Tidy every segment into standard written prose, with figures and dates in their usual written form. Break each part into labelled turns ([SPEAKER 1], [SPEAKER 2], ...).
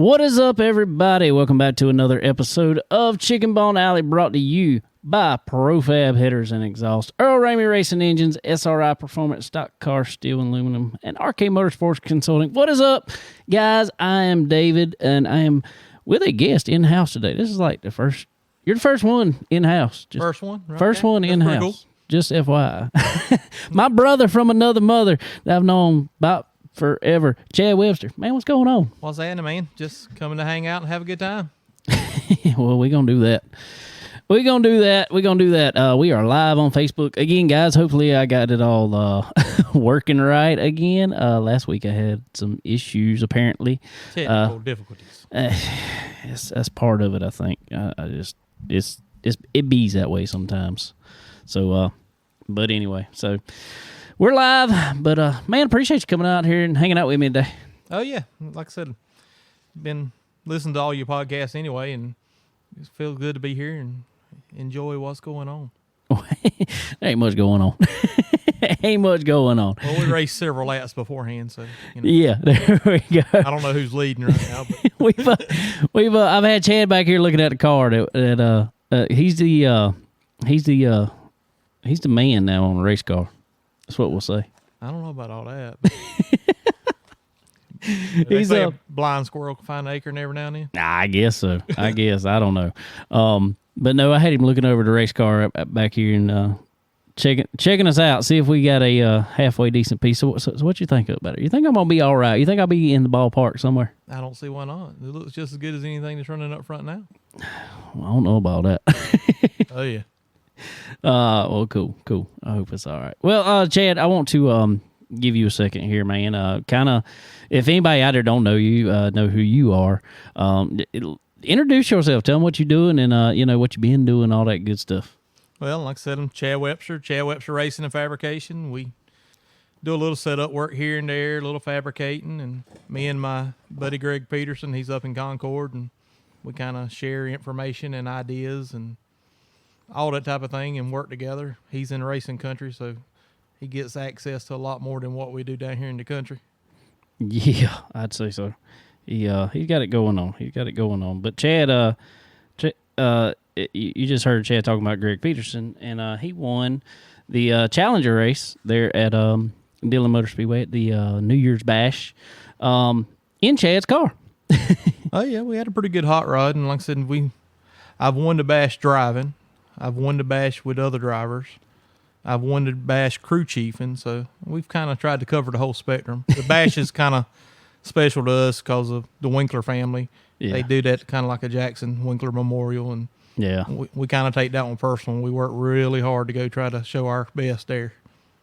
[SPEAKER 1] What is up, everybody? Welcome back to another episode of Chicken Bone Alley, brought to you by Profab Headers and Exhaust, Earl Ramey Racing Engines, SRI Performance, Stock Car, Steel and Aluminum, and RK Motorsports Consulting. What is up, guys? I am David, and I am with a guest in-house today. This is like the first... You're the first one in-house.
[SPEAKER 2] First one?
[SPEAKER 1] Okay. First one in-house. Cool. Just FYI. My brother from another mother that I've known about forever, Chad Webster. Man, what's going on?
[SPEAKER 2] What's happening, man? Just coming to hang out and have a good time.
[SPEAKER 1] Well, we're going to do that. We're going to do that. We are live on Facebook. Again, guys, hopefully I got it all working right again. Last week I had some issues, apparently.
[SPEAKER 2] Technical difficulties.
[SPEAKER 1] That's part of it, I think. It bees that way sometimes. So, but anyway, so we're live. But, man, appreciate you coming out here and hanging out with me today.
[SPEAKER 2] Oh, yeah. Like I said, been listening to all your podcasts anyway, and it feels good to be here and enjoy what's going on.
[SPEAKER 1] There ain't much going on. Ain't much going on.
[SPEAKER 2] Well, we raced several laps beforehand, so you know.
[SPEAKER 1] Yeah, there we go.
[SPEAKER 2] I don't know who's leading right now, but
[SPEAKER 1] I've had Chad back here looking at the car. He's the man now on the race car. That's what we'll say.
[SPEAKER 2] I don't know about all that. He's a blind squirrel can find an acorn every now and then.
[SPEAKER 1] I guess so. I don't know. But no, I had him looking over the race car back here and checking us out, see if we got a halfway decent piece. So what you think about it? You think I'm gonna be all right? You think I'll be in the ballpark somewhere?
[SPEAKER 2] I don't see why not. It looks just as good as anything that's running up front now.
[SPEAKER 1] Well, I don't know about that.
[SPEAKER 2] Oh yeah.
[SPEAKER 1] Well, cool. I hope it's all right. Well, Chad, I want to give you a second here, man. Kind of, if anybody out there don't know you, know who you are. Introduce yourself. Tell them what you're doing and what you've been doing, all that good stuff.
[SPEAKER 2] Well, like I said, I'm Chad Webster Racing and Fabrication. We do a little setup work here and there, a little fabricating, and me and my buddy Greg Peterson, he's up in Concord, and we kind of share information and ideas and all that type of thing and work together. He's in the racing country, so he gets access to a lot more than what we do down here in the country.
[SPEAKER 1] Yeah, I'd say so. He's got it going on. But Chad, you just heard Chad talking about Greg Peterson, and he won the Challenger race there at Dillon Motor Speedway at the New Year's Bash in Chad's car.
[SPEAKER 2] Oh yeah, we had a pretty good hot rod, and like I said, I've won the Bash driving. I've won the Bash with other drivers. I've won the Bash crew chiefing, so we've kind of tried to cover the whole spectrum. The Bash is kind of special to us because of the Winkler family. Yeah. They do that kind of like a Jackson Winkler Memorial, and
[SPEAKER 1] yeah,
[SPEAKER 2] we kind of take that one personal. We work really hard to go try to show our best there.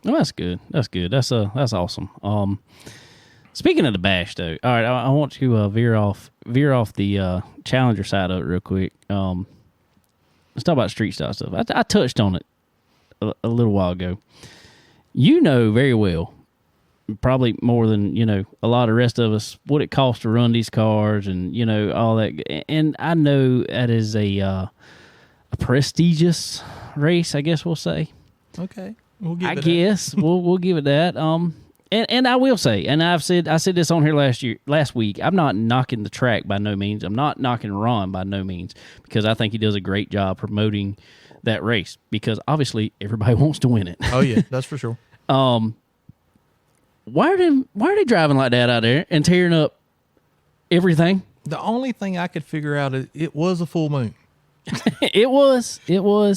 [SPEAKER 1] Well, that's good. That's awesome. Speaking of the Bash, though, all right, I want to veer off the Challenger side of it real quick. Let's talk about street style stuff. I touched on it a little while ago. You know very well, probably more than a lot of the rest of us, what it costs to run these cars and all that. And I know that is a prestigious race, I guess we'll say.
[SPEAKER 2] Okay, we'll give it.
[SPEAKER 1] We'll give it that. And I will say, and I said this on here last week. I'm not knocking the track by no means. I'm not knocking Ron by no means, because I think he does a great job promoting that race, because obviously everybody wants to win it.
[SPEAKER 2] Oh yeah, that's for sure.
[SPEAKER 1] Why are they driving like that out there and tearing up everything?
[SPEAKER 2] The only thing I could figure out is it was a full moon.
[SPEAKER 1] It was.
[SPEAKER 2] Well,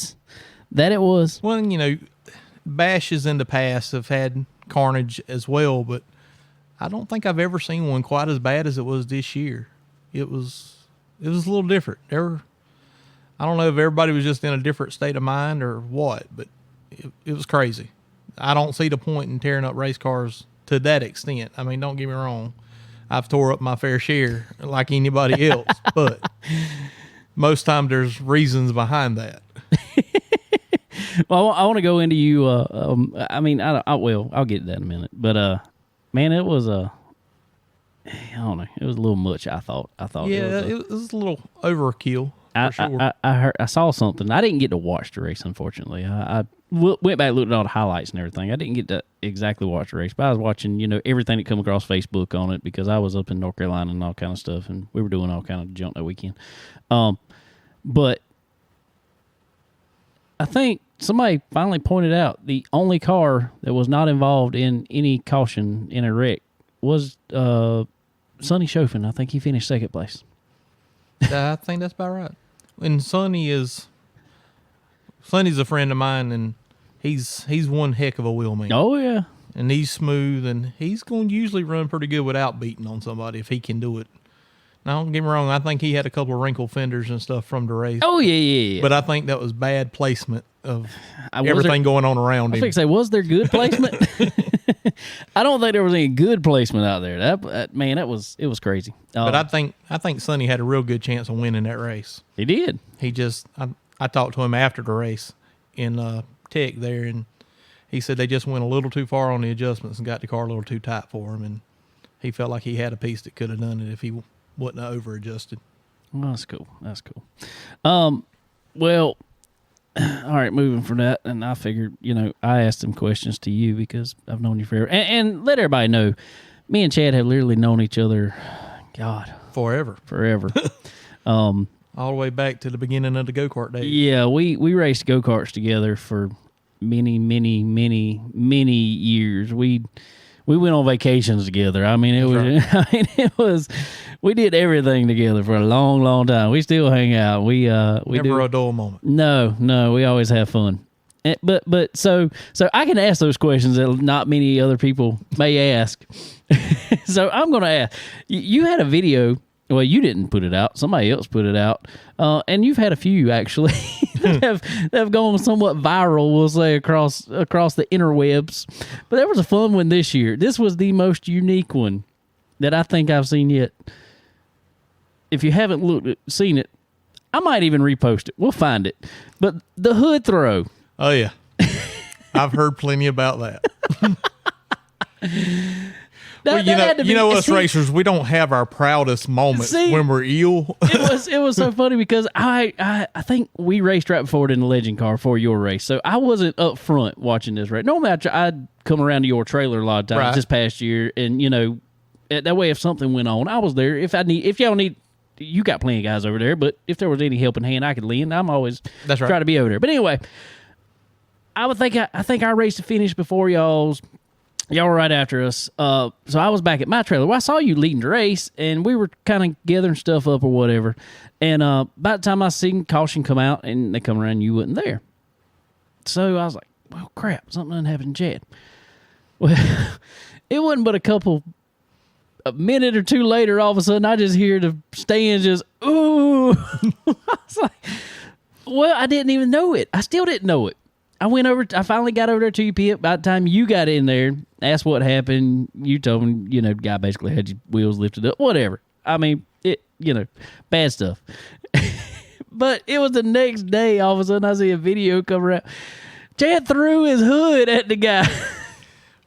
[SPEAKER 2] Bashes in the past have had carnage as well, but I don't think I've ever seen one quite as bad as it was this year. It was a little different. I don't know if everybody was just in a different state of mind or what, but it was crazy. I don't see the point in tearing up race cars to that extent. I mean, don't get me wrong. I've tore up my fair share like anybody else, but most time there's reasons behind that.
[SPEAKER 1] Well, I want to go into you. I'll get to that in a minute. But man, it was I don't know. It was a little much. I thought.
[SPEAKER 2] Yeah, it was a little overkill for sure.
[SPEAKER 1] I saw something. I didn't get to watch the race, unfortunately. I went back and looked at all the highlights and everything. I didn't get to exactly watch the race, but I was watching, everything that come across Facebook on it because I was up in North Carolina and all kind of stuff, and we were doing all kind of junk that weekend. But I think somebody finally pointed out the only car that was not involved in any caution in a wreck was Sonny Chofin. I think he finished second place.
[SPEAKER 2] I think that's about right. And Sonny's a friend of mine, and he's one heck of a wheelman.
[SPEAKER 1] Oh, yeah.
[SPEAKER 2] And he's smooth, and he's going to usually run pretty good without beating on somebody if he can do it. Now, don't get me wrong, I think he had a couple of wrinkled fenders and stuff from the race.
[SPEAKER 1] Oh, yeah.
[SPEAKER 2] But I think that was bad placement of everything going on around him.
[SPEAKER 1] I was going to say, was there good placement? I don't think there was any good placement out there. It was crazy.
[SPEAKER 2] But I think Sonny had a real good chance of winning that race.
[SPEAKER 1] He did.
[SPEAKER 2] He just, I talked to him after the race in Tech there, and he said they just went a little too far on the adjustments and got the car a little too tight for him, and he felt like he had a piece that could have done it if he wasn't over adjusted.
[SPEAKER 1] Well, that's cool. Well, all right, moving from that, and I figured, I asked some questions to you because I've known you forever. And let everybody know, me and Chad have literally known each other, God.
[SPEAKER 2] Forever.
[SPEAKER 1] All
[SPEAKER 2] the way back to the beginning of the go-kart days.
[SPEAKER 1] Yeah, we raced go-karts together for many, many, many, many years. We went on vacations together. I mean, we did everything together for a long, long time. We still hang out. We
[SPEAKER 2] never a dull moment.
[SPEAKER 1] No, we always have fun. But so I can ask those questions that not many other people may ask. So I'm going to ask. You had a video. Well, you didn't put it out. Somebody else put it out. And you've had a few, actually, that have gone somewhat viral, we'll say, across the interwebs. But there was a fun one this year. This was the most unique one that I think I've seen yet. If you haven't seen it, I might even repost it. We'll find it. But the hood throw.
[SPEAKER 2] Oh, yeah. I've heard plenty about that. Us racers, we don't have our proudest moments when we're ill.
[SPEAKER 1] It was so funny because I think we raced right before it in the legend car for your race, so I wasn't up front watching this race. Normally, I'd come around to your trailer a lot of times this past year, and that way if something went on, I was there. If y'all need, you got plenty of guys over there, but if there was any helping hand I could lend, I'm always try to be over there. But anyway, I think our race finished before y'all's. Y'all were right after us. So I was back at my trailer. Well, I saw you leading the race, and we were kind of gathering stuff up or whatever. And by the time I seen caution come out and they come around, you wasn't there. So I was like, well, crap, something done happened to Chad. Well, it wasn't but a minute or two later, all of a sudden, I just hear the stands just, ooh. I was like, well, I didn't even know it. I still didn't know it. I finally got over there to your pit. By the time you got in there, asked what happened, you told him, the guy basically had your wheels lifted up, whatever. I mean, bad stuff. But it was the next day, all of a sudden, I see a video come around. Chad threw his hood at the guy.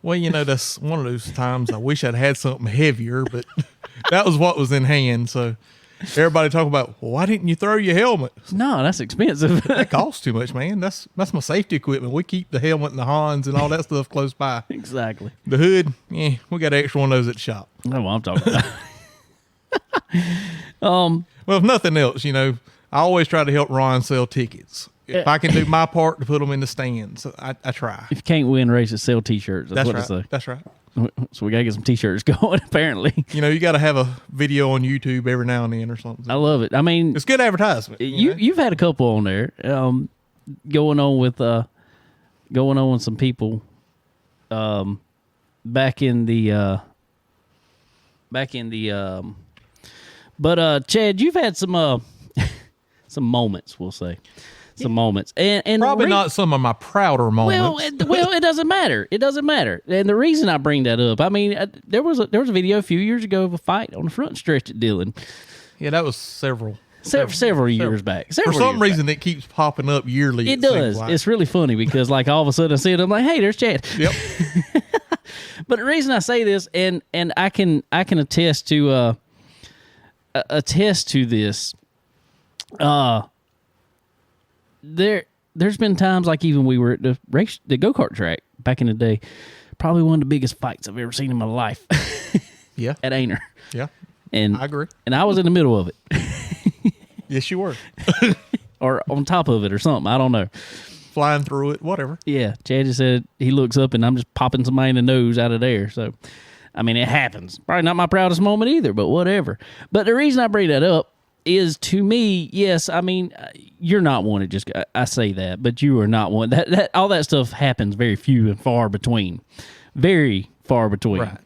[SPEAKER 2] Well, that's one of those times I wish I'd had something heavier, but that was what was in hand, so... Everybody talk about, well, why didn't you throw your helmet?
[SPEAKER 1] No, that's expensive.
[SPEAKER 2] That costs too much, man. That's my safety equipment. We keep the helmet and the Hans and all that stuff close by.
[SPEAKER 1] Exactly.
[SPEAKER 2] The hood, we got an extra one of those at the shop.
[SPEAKER 1] That's what I'm talking about.
[SPEAKER 2] Well, if nothing else, I always try to help Ron sell tickets. If I can do my part to put them in the stands, I try.
[SPEAKER 1] If you can't win races, sell T-shirts. That's what
[SPEAKER 2] right.
[SPEAKER 1] I say.
[SPEAKER 2] That's right.
[SPEAKER 1] So we got to get some T-shirts going, apparently.
[SPEAKER 2] You got to have a video on YouTube every now and then or something.
[SPEAKER 1] I love it. I mean...
[SPEAKER 2] It's good advertisement.
[SPEAKER 1] You've had a couple on there going on with some people back in the... But, Chad, you've had some moments, we'll say. Some moments, and
[SPEAKER 2] probably not some of my prouder moments.
[SPEAKER 1] Well, it doesn't matter. It doesn't matter. And the reason I bring that up, I mean, there was a video a few years ago of a fight on the front stretch at Dillon.
[SPEAKER 2] Yeah, that was several
[SPEAKER 1] years back.
[SPEAKER 2] For some reason, it keeps popping up yearly.
[SPEAKER 1] It does. Like. It's really funny because, like, all of a sudden I see it, I'm like, hey, there's Chad.
[SPEAKER 2] Yep.
[SPEAKER 1] But the reason I say this, and I can attest to this. There's been times like even we were at the go-kart track back in the day. Probably one of the biggest fights I've ever seen in my life.
[SPEAKER 2] Yeah.
[SPEAKER 1] At Ainer.
[SPEAKER 2] Yeah.
[SPEAKER 1] And
[SPEAKER 2] I agree.
[SPEAKER 1] And I was in the middle of it.
[SPEAKER 2] Yes, you were.
[SPEAKER 1] Or on top of it or something. I don't know.
[SPEAKER 2] Flying through it, whatever.
[SPEAKER 1] Yeah. Chad just said he looks up and I'm just popping somebody in the nose out of there. So, I mean, it happens. Probably not my proudest moment either, but whatever. But the reason I bring that up is, to me, yes, I mean, you're not one to just, I say that, but you are not one. That all that stuff happens very few and far between. Very far between.
[SPEAKER 2] Right.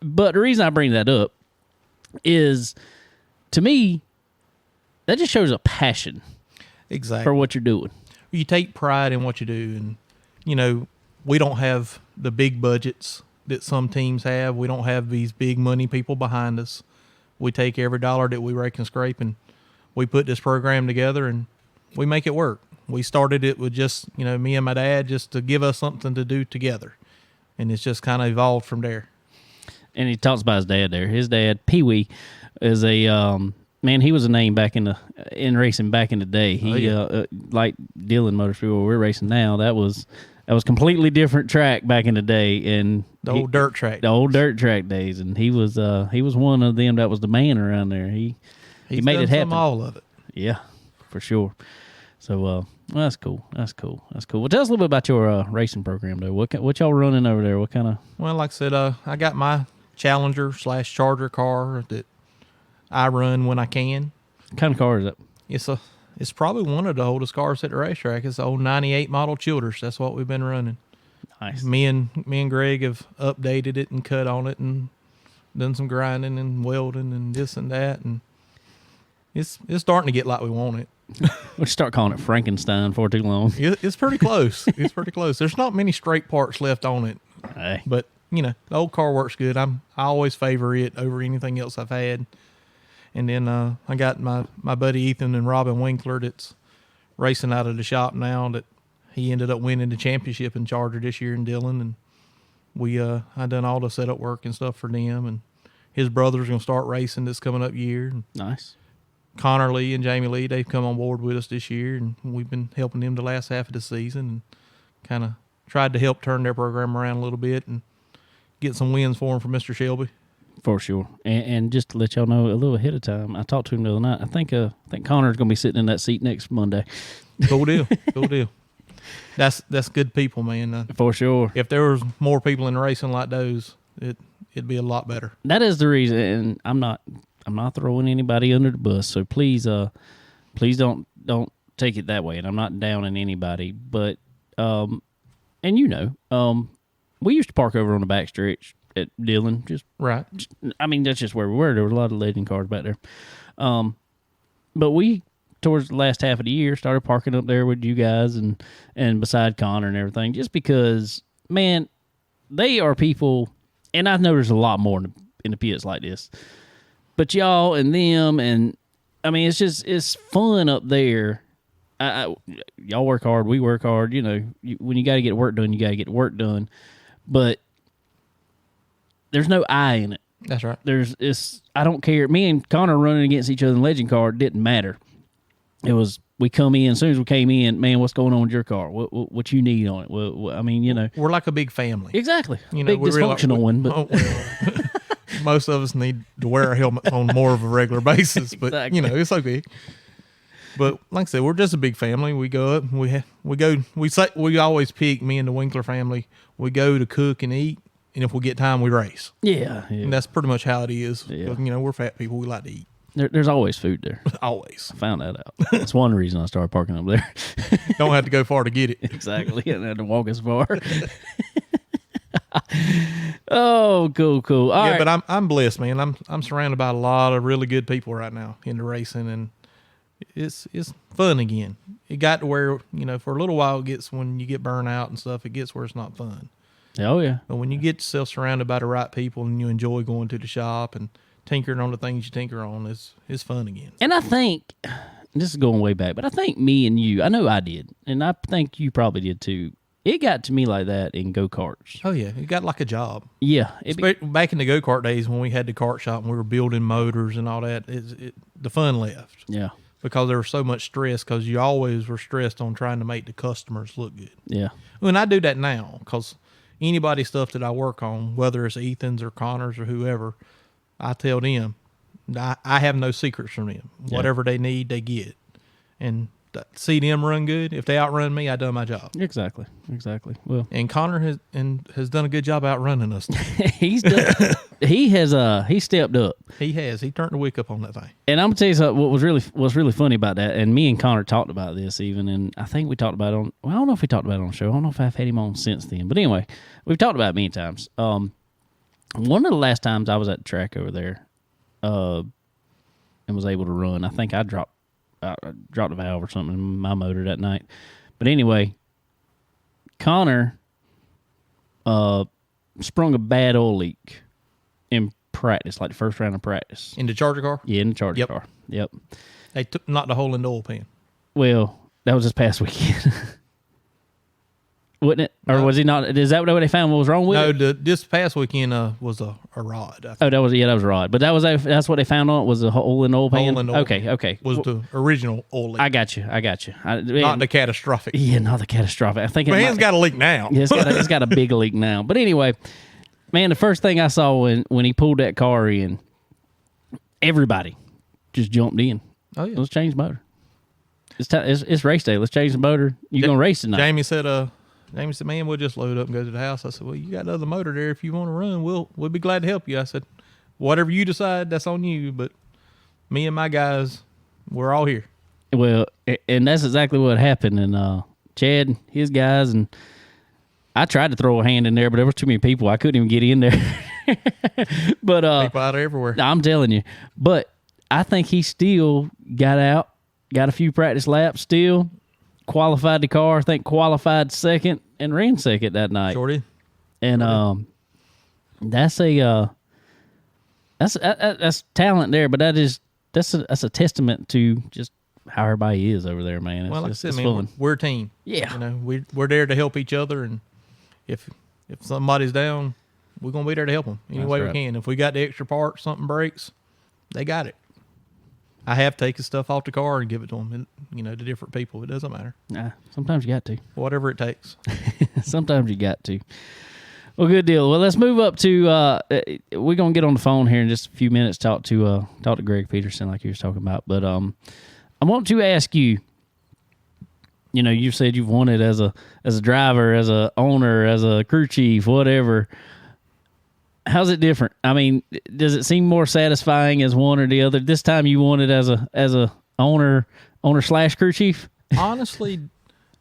[SPEAKER 1] But the reason I bring that up is, to me, that just shows a passion
[SPEAKER 2] Exactly.
[SPEAKER 1] for what you're doing.
[SPEAKER 2] You take pride in what you do, and, we don't have the big budgets that some teams have. We don't have these big money people behind us. We take every dollar that we rake and scrape, and we put this program together, and we make it work. We started it with just, me and my dad, just to give us something to do together. And it's just kind of evolved from there.
[SPEAKER 1] And he talks about his dad there. His dad, Pee Wee, is a man. He was a name back in racing back in the day. He like Dillon Motor Speedway, we're racing now. That was completely different track back in the day, and
[SPEAKER 2] The old dirt track
[SPEAKER 1] days. And he was one of them that was the man around there. He made it happen.
[SPEAKER 2] All of it.
[SPEAKER 1] Yeah, for sure. So well, that's cool. Well, tell us a little bit about your racing program, though. What y'all running over there? What kind of?
[SPEAKER 2] Well, like I said, I got my Challenger/Charger car that I run when I can.
[SPEAKER 1] What kind of car is that?
[SPEAKER 2] It's probably one of the oldest cars at the racetrack. It's the old '98 model Childers. That's what we've been running.
[SPEAKER 1] Nice.
[SPEAKER 2] Me and Greg have updated it and cut on it and done some grinding and welding and this and that, and it's starting to get like we want it.
[SPEAKER 1] We'll start calling it Frankenstein for too long.
[SPEAKER 2] It's pretty close. It's pretty close. There's not many straight parts left on it,
[SPEAKER 1] Hey.
[SPEAKER 2] but the old car works good. I always favor it over anything else I've had. And then I got my buddy Ethan and Robin Winkler that's racing out of the shop now. That he ended up winning the championship in Charger this year in Dillon, and I done all the setup work and stuff for them. And his brother's gonna start racing this coming up year. And
[SPEAKER 1] Nice.
[SPEAKER 2] Connor Lee and Jamie Lee, they've come on board with us this year, and we've been helping them the last half of the season and kind of tried to help turn their program around a little bit and get some wins for them from Mr. Shelby.
[SPEAKER 1] For sure. And just to let y'all know a little ahead of time, I talked to him the other night. I think Connor's going to be sitting in that seat next Monday.
[SPEAKER 2] Cool deal. Cool deal. That's good people, man.
[SPEAKER 1] For sure.
[SPEAKER 2] If there was more people in racing like those, it'd be a lot better.
[SPEAKER 1] That is the reason, and I'm not throwing anybody under the bus, so please don't take it that way. And I'm not downing anybody, but and we used to park over on the back stretch at Dillon.
[SPEAKER 2] Right.
[SPEAKER 1] I mean, that's just where we were. There were a lot of legend cars back there. But we, towards the last half of the year, started parking up there with you guys and beside Connor and everything, just because, man, they are people, and I know there's a lot more in the pits like this, but y'all and them, and I mean, it's fun up there. Y'all work hard, we work hard. When you got to get work done, you got to get work done. But there's no I in it.
[SPEAKER 2] That's right.
[SPEAKER 1] I don't care. Me and Connor running against each other in legend car didn't matter. It was, we come in, as soon as we came in, man, what's going on with your car? What you need on it? I mean,
[SPEAKER 2] we're like a big family.
[SPEAKER 1] Exactly. Big dysfunctional one, but
[SPEAKER 2] most of us need to wear our helmets on more of a regular basis. But
[SPEAKER 1] Exactly.
[SPEAKER 2] It's okay. But like I said, we're just a big family. We go up, and we always pick, me and the Winkler family. We go to cook and eat, and if we get time, we race.
[SPEAKER 1] Yeah.
[SPEAKER 2] And that's pretty much how it is.
[SPEAKER 1] Yeah.
[SPEAKER 2] We're fat people. We like to eat.
[SPEAKER 1] There's always food there.
[SPEAKER 2] Always.
[SPEAKER 1] I found that out. That's one reason I started parking up there.
[SPEAKER 2] Don't have to go far to get it.
[SPEAKER 1] Exactly. I didn't have to walk as far. Oh, cool. All right.
[SPEAKER 2] But I'm blessed, man. I'm surrounded by a lot of really good people right now in the racing, and it's fun again. It got to where, for a little while it gets, when you get burnt out and stuff, it gets where it's not fun.
[SPEAKER 1] Oh, yeah.
[SPEAKER 2] But when you get yourself surrounded by the right people and you enjoy going to the shop and tinkering on the things you tinker on, it's fun again.
[SPEAKER 1] And I think, this is going way back, but I think me and you, I know I did, and I think you probably did too. It got to me like that in go-karts.
[SPEAKER 2] Oh, yeah. It got like a job.
[SPEAKER 1] Yeah.
[SPEAKER 2] Back in the go-kart days when we had the kart shop and we were building motors and all that, the fun left.
[SPEAKER 1] Yeah.
[SPEAKER 2] because there was so much stress, because you always were stressed on trying to make the customers look good.
[SPEAKER 1] Yeah.
[SPEAKER 2] And I do that now, because anybody stuff that I work on, whether it's Ethan's or Connor's or whoever, I tell them, I have no secrets from them.
[SPEAKER 1] Yeah.
[SPEAKER 2] Whatever they need, they get. And see them run good. If they outrun me, I done my job.
[SPEAKER 1] Exactly. Well,
[SPEAKER 2] And Connor has done a good job outrunning us.
[SPEAKER 1] he has stepped up.
[SPEAKER 2] He has. He turned the wick up on that thing.
[SPEAKER 1] And I'm gonna tell you something. What's really funny about that, and me and Connor talked about this even, and I think we talked about it on. Well, I don't know if we talked about it on the show. I don't know if I've had him on since then. But anyway, we've talked about it many times. One of the last times I was at the track over there, and was able to run, I think I dropped a valve or something in my motor that night. But anyway, Connor sprung a bad oil leak in practice, like the first round of practice.
[SPEAKER 2] In the Charger car?
[SPEAKER 1] Yeah, in the Charger car. Yep.
[SPEAKER 2] They knocked a hole in the oil pan.
[SPEAKER 1] Well, that was this past weekend. Wasn't it? Or
[SPEAKER 2] No.
[SPEAKER 1] was he not? Is that what they found? What was wrong with it?
[SPEAKER 2] No, this past weekend was a rod. I think.
[SPEAKER 1] Oh, that was a rod. But that's what they found on it, was a hole in the oil pan?
[SPEAKER 2] Hole in the oil pan.
[SPEAKER 1] Okay.
[SPEAKER 2] Was the original oil leak.
[SPEAKER 1] I got you.
[SPEAKER 2] Not the catastrophic.
[SPEAKER 1] Yeah, not the catastrophic. I think it
[SPEAKER 2] Man's got a leak now.
[SPEAKER 1] Yeah, it's got a big leak now. But anyway, man, the first thing I saw when he pulled that car in, everybody just jumped in.
[SPEAKER 2] Oh, yeah.
[SPEAKER 1] Let's change the motor. It's race day. Let's change the motor. You're going to race tonight.
[SPEAKER 2] Jamie said, man, we'll just load up and go to the house. I said, well, you got another motor there. If you want to run, we'll be glad to help you. I said, whatever you decide, that's on you. But me and my guys, we're all here.
[SPEAKER 1] Well, and that's exactly what happened. And Chad, his guys, and I tried to throw a hand in there, but there was too many people. I couldn't even get in there. But
[SPEAKER 2] People out everywhere.
[SPEAKER 1] I'm telling you. But I think he still got out, got a few practice laps still, qualified the car, I think qualified second, and ran second that night.
[SPEAKER 2] Sure did.
[SPEAKER 1] And that's talent there, but that's a testament to just how everybody is over there, man.
[SPEAKER 2] Well, like I
[SPEAKER 1] it's
[SPEAKER 2] said, man,
[SPEAKER 1] fun.
[SPEAKER 2] we're a team.
[SPEAKER 1] Yeah.
[SPEAKER 2] You know, we're there to help each other, and if somebody's down, we're gonna be there to help them any
[SPEAKER 1] That's
[SPEAKER 2] way
[SPEAKER 1] right.
[SPEAKER 2] we can. If we got the extra part, something breaks, they got it. I have taken stuff off the car and give it to them, to different people. It doesn't matter.
[SPEAKER 1] Nah, sometimes you got to.
[SPEAKER 2] Whatever it takes.
[SPEAKER 1] Sometimes you got to. Well, good deal. Well, let's move up to. We're gonna get on the phone here in just a few minutes. Talk to Greg Peterson, like you was talking about. But I want to ask you. You know, you said you've won it as a driver, as a owner, as a crew chief, whatever. How's it different? I mean, does it seem more satisfying as one or the other? This time you won it as a owner / crew chief.
[SPEAKER 2] Honestly,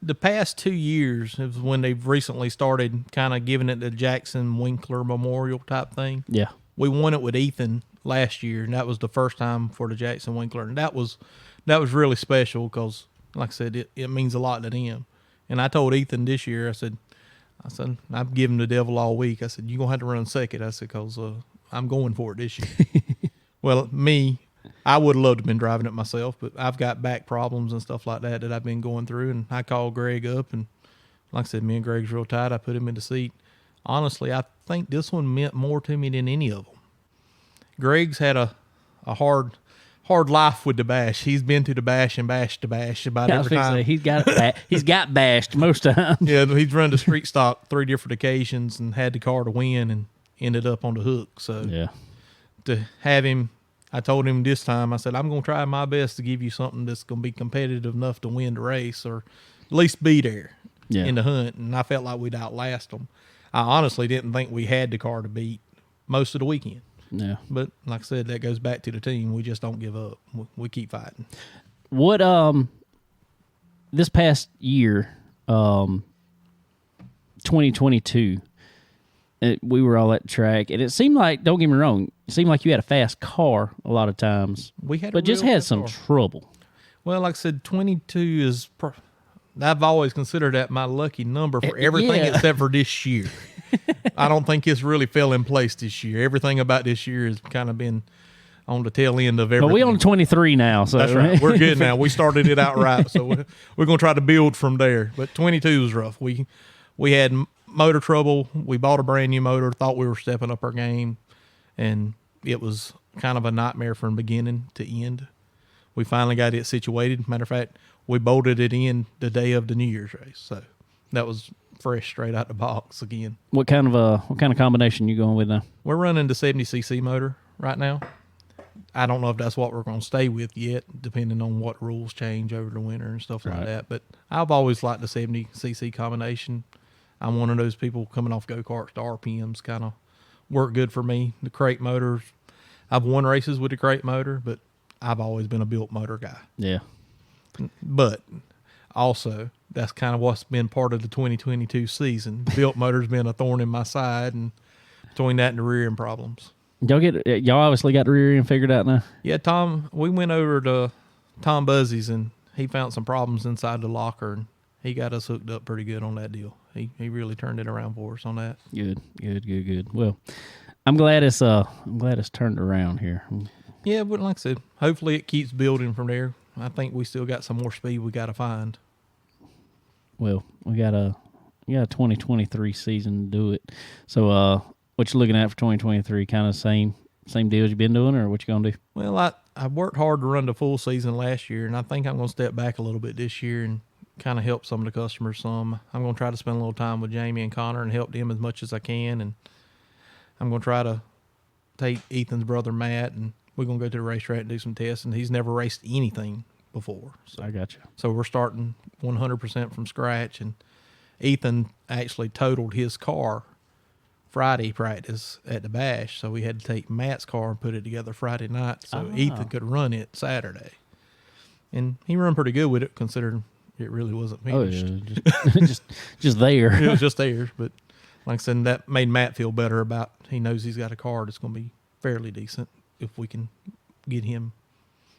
[SPEAKER 2] the past 2 years is when they've recently started kind of giving it the Jackson Winkler Memorial type thing.
[SPEAKER 1] Yeah.
[SPEAKER 2] We won it with Ethan last year, and that was the first time for the Jackson Winkler, and that was really special because, like I said, it means a lot to them. And I told Ethan this year, I said, I've given the devil all week. I said, you're going to have to run second. I said, because I'm going for it this year. Well, I would have loved to have been driving it myself, but I've got back problems and stuff like that I've been going through. And I called Greg up, and like I said, me and Greg's real tight. I put him in the seat. Honestly, I think this one meant more to me than any of them. Greg's had a hard life with the bash. He's been to the bash and bashed the bash about every time.
[SPEAKER 1] He's got bashed most times.
[SPEAKER 2] Yeah, he's run the street stock 3 different occasions and had the car to win and ended up on the hook. So
[SPEAKER 1] Yeah.
[SPEAKER 2] to have him, I told him this time, I said, I'm going to try my best to give you something that's going to be competitive enough to win the race or at least be there in the hunt. And I felt like we'd outlast them. I honestly didn't think we had the car to beat most of the weekend.
[SPEAKER 1] Yeah.
[SPEAKER 2] But like I said, that goes back to the team. We just don't give up. We keep fighting.
[SPEAKER 1] What this past year, 2022, we were all at the track, and it seemed like, don't get me wrong, it seemed like you had a fast car a lot of times, but just had some trouble.
[SPEAKER 2] Well, like I said, 22 is. I've always considered that my lucky number for everything except for this year. I don't think it's really fell in place this year. Everything about this year has kind of been on the tail end of everything.
[SPEAKER 1] But we on 23 now, so
[SPEAKER 2] that's right. We're good now. We started it out right, so we're going to try to build from there. But 22 was rough. We had motor trouble. We bought a brand new motor, thought we were stepping up our game, and it was kind of a nightmare from beginning to end. we finally got it situated. Matter of fact, we bolted it in the day of the New Year's race. So that was fresh straight out the box again.
[SPEAKER 1] What kind of combination you going with now?
[SPEAKER 2] We're running the 70cc motor right now. I don't know if that's what we're going to stay with yet, depending on what rules change over the winter and stuff like that. But I've always liked the 70cc combination. I'm one of those people coming off go-karts. The RPMs kind of work good for me. The crate motors, I've won races with the crate motor, but I've always been a built motor guy.
[SPEAKER 1] Yeah.
[SPEAKER 2] But also, that's kind of what's been part of the 2022 season. Built motor's been a thorn in my side, and between that and the rear end problems.
[SPEAKER 1] Y'all obviously got the rear end figured out now?
[SPEAKER 2] Yeah, Tom, we went over to Tom Buzzy's, and he found some problems inside the locker, and he got us hooked up pretty good on that deal. He really turned it around for us on that. Good. Well, I'm glad it's turned around here. Yeah, but like I said, hopefully it keeps building from there. I think we still got some more speed we got to find.
[SPEAKER 1] Well, we got a 2023 season to do it. So, what you looking at for 2023? Kind of same deals you've been doing, or what you gonna do?
[SPEAKER 2] Well, I worked hard to run the full season last year, and I think I'm gonna step back a little bit this year and kind of help some of the customers some. I'm gonna try to spend a little time with Jamie and Connor and help them as much as I can, and I'm gonna try to take Ethan's brother Matt, and we're gonna go to the racetrack and do some tests. And he's never raced anything before, so
[SPEAKER 1] I got you.
[SPEAKER 2] So we're starting 100% from scratch, and Ethan actually totaled his car Friday practice at the bash, so we had to take Matt's car and put it together Friday night so Ethan could run it Saturday. And he ran pretty good with it, considering it really wasn't finished.
[SPEAKER 1] Oh, yeah. just there.
[SPEAKER 2] It was just there, but like I said, that made Matt feel better about, he knows he's got a car that's going to be fairly decent if we can get him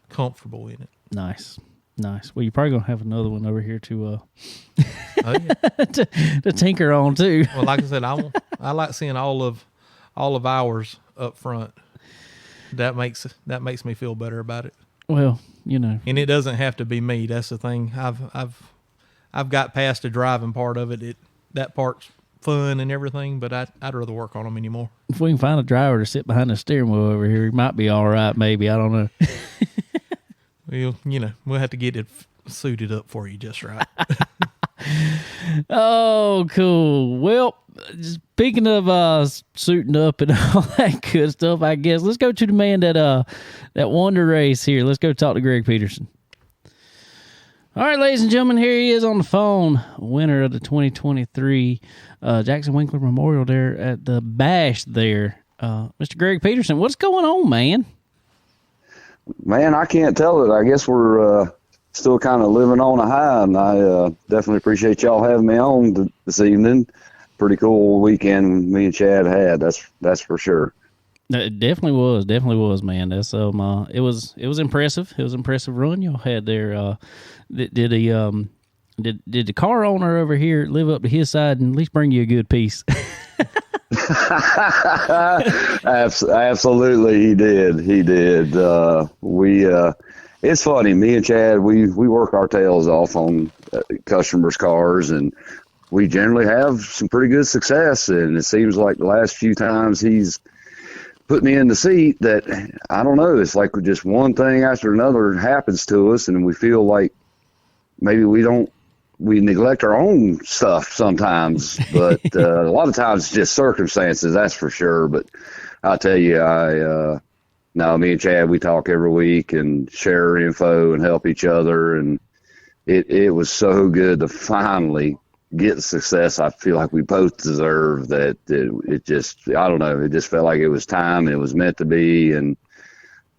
[SPEAKER 2] comfortable in it.
[SPEAKER 1] Nice. Well, you're probably gonna have another one over here to to tinker on too.
[SPEAKER 2] Well, like I said, I like seeing all of ours up front. That makes me feel better about it.
[SPEAKER 1] Well,
[SPEAKER 2] and it doesn't have to be me. That's the thing. I've got past the driving part of it. That part's fun and everything, but I'd rather work on them anymore.
[SPEAKER 1] If we can find a driver to sit behind the steering wheel over here, he might be all right. Maybe, I don't know.
[SPEAKER 2] Well, we'll have to get it suited up for you just right.
[SPEAKER 1] Oh, cool. Well, speaking of suiting up and all that good stuff, I guess let's go to the man that won the race here. Let's go talk to Greg Peterson. All right, ladies and gentlemen, here he is on the phone, winner of the 2023 Jackson Winkler Memorial there at the Bash there. Mr. Greg Peterson, what's going on, man?
[SPEAKER 3] Man, I can't tell it. I guess we're still kind of living on a high, and I definitely appreciate y'all having me on this evening. Pretty cool weekend me and Chad had. That's for sure.
[SPEAKER 1] It definitely was, man. That's it was impressive. It was an impressive run y'all had there. Did the car owner over here live up to his side and at least bring you a good piece?
[SPEAKER 3] Absolutely, he did. It's funny, me and Chad, we work our tails off on customers' cars, and we generally have some pretty good success. And it seems like the last few times he's put me in the seat that, I don't know, it's like just one thing after another happens to us, and we feel like maybe we neglect our own stuff sometimes, but a lot of times it's just circumstances, that's for sure. But I'll tell you, me and Chad, we talk every week and share info and help each other, and it was so good to finally get the success I feel like we both deserve. That it just, I don't know, it just felt like it was time and it was meant to be.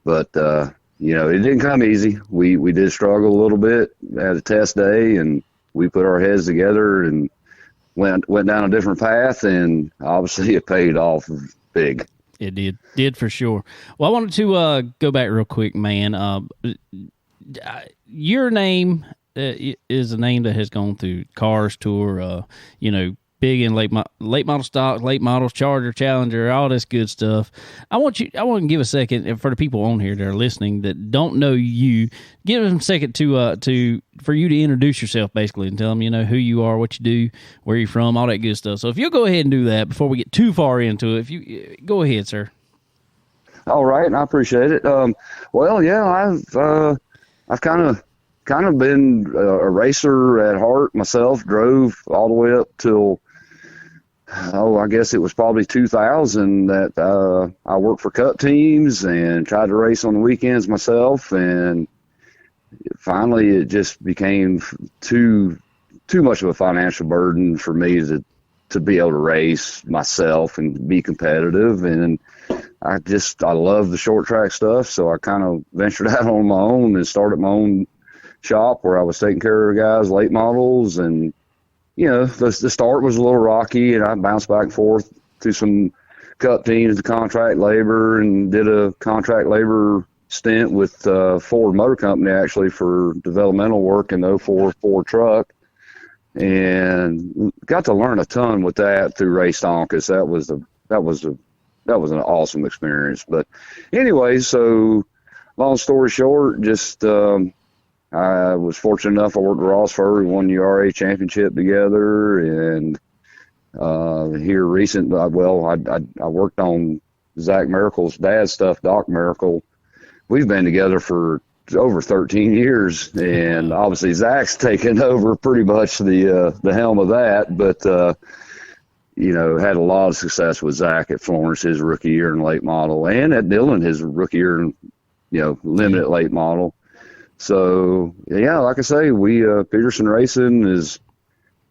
[SPEAKER 3] But it didn't come easy. We did struggle a little bit at a test day, and we put our heads together and went down a different path, and obviously it paid off big.
[SPEAKER 1] It did for sure. Well, I wanted to go back real quick, man. Your name is a name that has gone through Cars Tour, big in late model stock, late models, Charger, Challenger, all this good stuff. I want to give a second for the people on here that are listening that don't know you. Give them a second for you to introduce yourself, basically, and tell them who you are, what you do, where you're from, all that good stuff. So if you'll go ahead and do that before we get too far into it, if you go ahead, sir.
[SPEAKER 3] All right, I appreciate it. I've I've kind of been a racer at heart myself. Drove all the way up till, I guess it was probably 2000 that I worked for Cup teams and tried to race on the weekends myself. And finally, it just became too much of a financial burden for me to be able to race myself and be competitive. And I love the short track stuff. So I kind of ventured out on my own and started my own shop where I was taking care of guys, late models. And, the start was a little rocky, and I bounced back and forth to some Cup teams, the contract labor, and did a contract labor stint with Ford Motor Company, actually, for developmental work in the 04 Ford truck. And got to learn a ton with that through Ray Stonkus. That was an awesome experience. But anyway, so long story short, just I was fortunate enough. I worked with Ross Furr. We won the URA championship together, and here recently, I worked on Zach Miracle's dad's stuff, Doc Miracle. We've been together for over 13 years, and obviously Zach's taken over pretty much the helm of that. But had a lot of success with Zach at Florence his rookie year in late model, and at Dillon his rookie year in limited late model. So yeah, like I say, we Peterson Racing has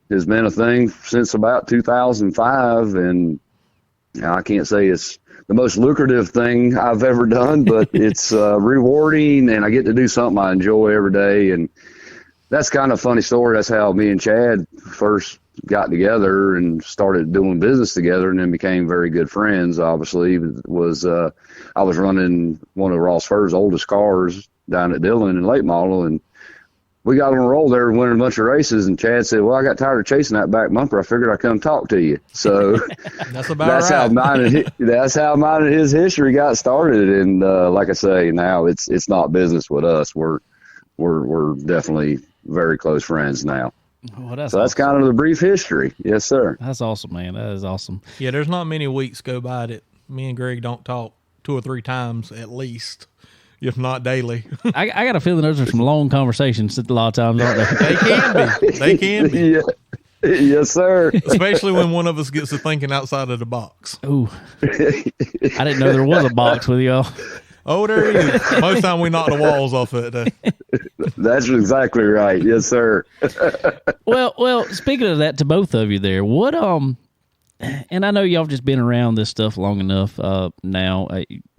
[SPEAKER 3] been a thing since about 2005, and I can't say it's the most lucrative thing I've ever done, but it's rewarding, and I get to do something I enjoy every day. And that's kind of a funny story. That's how me and Chad first got together and started doing business together, and then became very good friends. Obviously, I was running one of Ross Furr's oldest cars down at Dillon in late model, and we got on a roll there, winning a bunch of races. And Chad said, "Well, I got tired of chasing that back bumper. I figured I'd come talk to you." So
[SPEAKER 2] that's right.
[SPEAKER 3] That's how mine and his history got started. And like I say, now it's not business with us. We're definitely very close friends now.
[SPEAKER 1] Well, that's
[SPEAKER 3] awesome. That's kind of the brief history. Yes, sir.
[SPEAKER 1] That's awesome, man. That is awesome.
[SPEAKER 2] Yeah, there's not many weeks go by that me and Greg don't talk 2 or 3 times at least, if not daily.
[SPEAKER 1] I got a feeling those are some long conversations a lot of times, aren't they?
[SPEAKER 2] They can be.
[SPEAKER 3] Yeah. Yes, sir.
[SPEAKER 2] Especially when one of us gets to thinking outside of the box.
[SPEAKER 1] Ooh. I didn't know there was a box with y'all.
[SPEAKER 2] Oh, there is. Most time we knock the walls off it.
[SPEAKER 3] That's exactly right. Yes, sir.
[SPEAKER 1] Well, speaking of that, to both of you there, what and I know y'all just been around this stuff long enough now.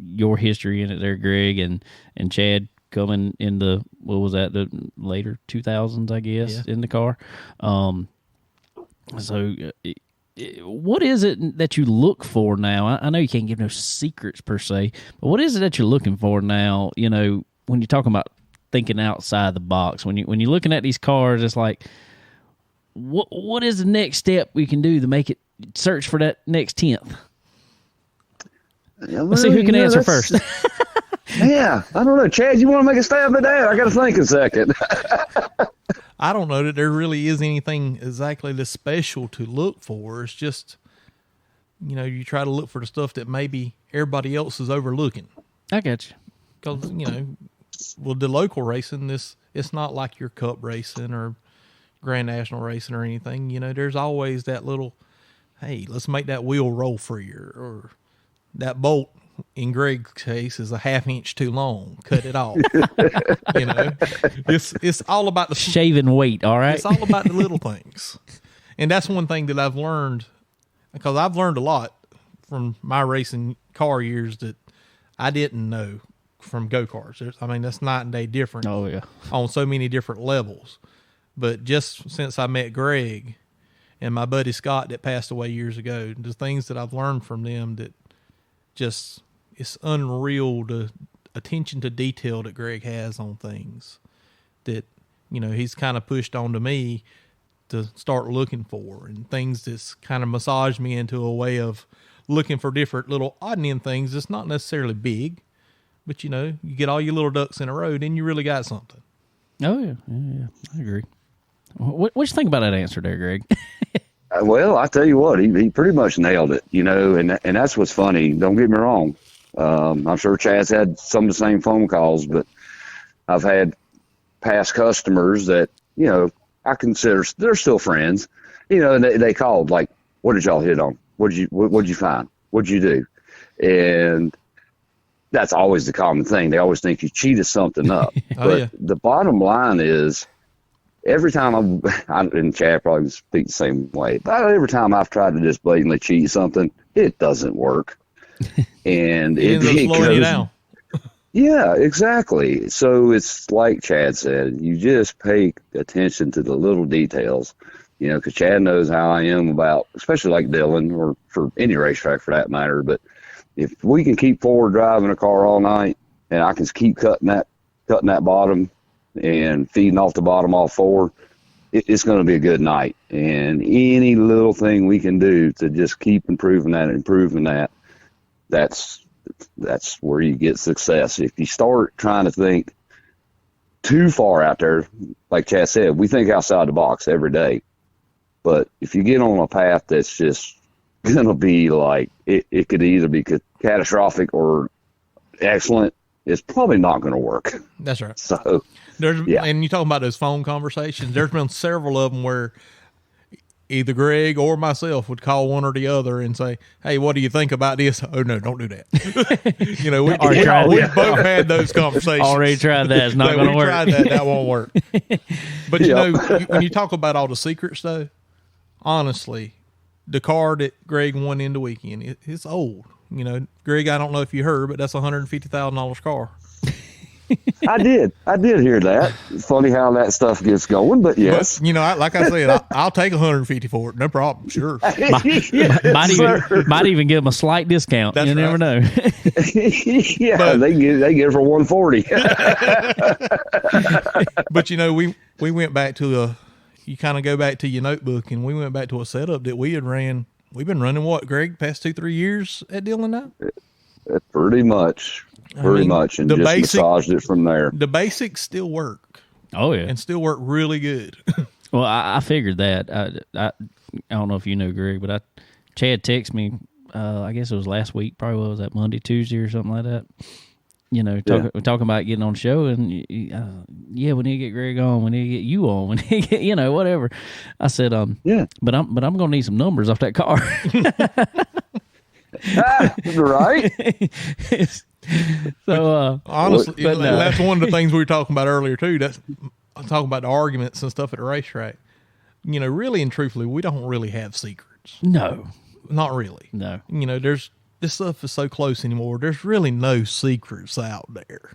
[SPEAKER 1] Your history in it there, Greg, and Chad coming in the later 2000s, I guess, in the car. So what is it that you look for now? I know you can't give no secrets per se, but what is it that you're looking for now? When you're talking about thinking outside the box, when you're looking at these cars, it's like, what is the next step we can do to make it search for that next 10th?
[SPEAKER 3] Yeah,
[SPEAKER 1] let's see who can answer first.
[SPEAKER 3] Yeah, I don't know. Chad, you want to make a stab at that? I got to think a second.
[SPEAKER 2] I don't know that there really is anything exactly the special to look for. It's just, you try to look for the stuff that maybe everybody else is overlooking.
[SPEAKER 1] I got you.
[SPEAKER 2] Because, with the local racing, it's not like your Cup racing or Grand National racing or anything. There's always that little, hey, let's make that wheel roll freer, or that bolt, in Greg's case, is a 1/2 inch too long. Cut it off. It's all about the
[SPEAKER 1] shaving weight. All right.
[SPEAKER 2] It's all about the little things. And that's one thing that I've learned, because I've learned a lot from my racing car years that I didn't know from go-karts. That's night and day different.
[SPEAKER 1] Oh, yeah.
[SPEAKER 2] On so many different levels. But just since I met Greg and my buddy Scott that passed away years ago, the things that I've learned from them, that just, it's unreal, the attention to detail that Greg has on things that, he's kind of pushed on to me to start looking for, and things that's kind of massaged me into a way of looking for different little odd and end things. It's not necessarily big, but you get all your little ducks in a row, then you really got something.
[SPEAKER 1] Oh yeah, I agree. What you think about that answer there, Greg?
[SPEAKER 3] Well, I tell you what, he pretty much nailed it, and that's what's funny. Don't get me wrong. I'm sure Chad's had some of the same phone calls, but I've had past customers that, you know, I consider they're still friends, you know, and they called like, what did y'all hit on? What'd you find? What'd you do? And that's always the common thing. They always think you cheated something up. But the bottom line is, every time and Chad probably speak the same way, but every time I've tried to just blatantly cheat something, it doesn't work. And it
[SPEAKER 2] slowing you down.
[SPEAKER 3] Yeah, exactly. So it's like Chad said, you just pay attention to the little details, you know, because Chad knows how I am about, especially like Dillon or for any racetrack for that matter. But if we can keep forward driving a car all night and I can keep cutting that bottom and feeding off the bottom all four, it's going to be a good night. And any little thing we can do to just keep improving that, that's where you get success. If you start trying to think too far out there, like Chad said, we think outside the box every day. But if you get on a path that's just going to be like, it could either be catastrophic or excellent, it's probably not going to work.
[SPEAKER 2] That's right.
[SPEAKER 3] So,
[SPEAKER 2] and you talking about those phone conversations, there's been several of them where either Greg or myself would call one or the other and say, hey, what do you think about this? Oh, no, don't do that. You know, we both had those conversations.
[SPEAKER 1] Already tried that. It's not going to work.
[SPEAKER 2] We tried that. That won't work. But, you know, when you talk about all the secrets, though, honestly, the car that Greg won in the weekend, it's old. You know, Greg, I don't know if you heard, but that's a $150,000 car.
[SPEAKER 3] I did hear that. It's funny how that stuff gets going, but yes.
[SPEAKER 2] But, you know, like I said, I'll take 150 for it. No problem. Sure.
[SPEAKER 1] Might even give them a slight discount.
[SPEAKER 2] That's
[SPEAKER 1] you never know.
[SPEAKER 3] Yeah, but, they get it for 140.
[SPEAKER 2] But you know, we went back to you kind of go back to your notebook, and we went back to a setup that we had ran. We've been running what, Greg, past 2-3 years at Dillon now?
[SPEAKER 3] Pretty much. Much, and just massaged it from there.
[SPEAKER 2] The basics still work.
[SPEAKER 1] Oh, yeah.
[SPEAKER 2] And still work really good.
[SPEAKER 1] Well, I figured that. I don't know if you know, Greg, but Chad texted me, I guess it was last week, probably was that Monday, Tuesday or something like that. You know, talking about getting on the show, and we need to get Greg on, we need to get you on, we need to get, you know, whatever. I said, but I'm gonna need some numbers off that car.
[SPEAKER 3] Right.
[SPEAKER 2] So honestly, that's one of the things we were talking about earlier too. I'm talking about the arguments and stuff at the racetrack. You know, really and truthfully, we don't really have secrets.
[SPEAKER 1] No,
[SPEAKER 2] not really.
[SPEAKER 1] No.
[SPEAKER 2] You know, this stuff is so close anymore. There's really no secrets out there.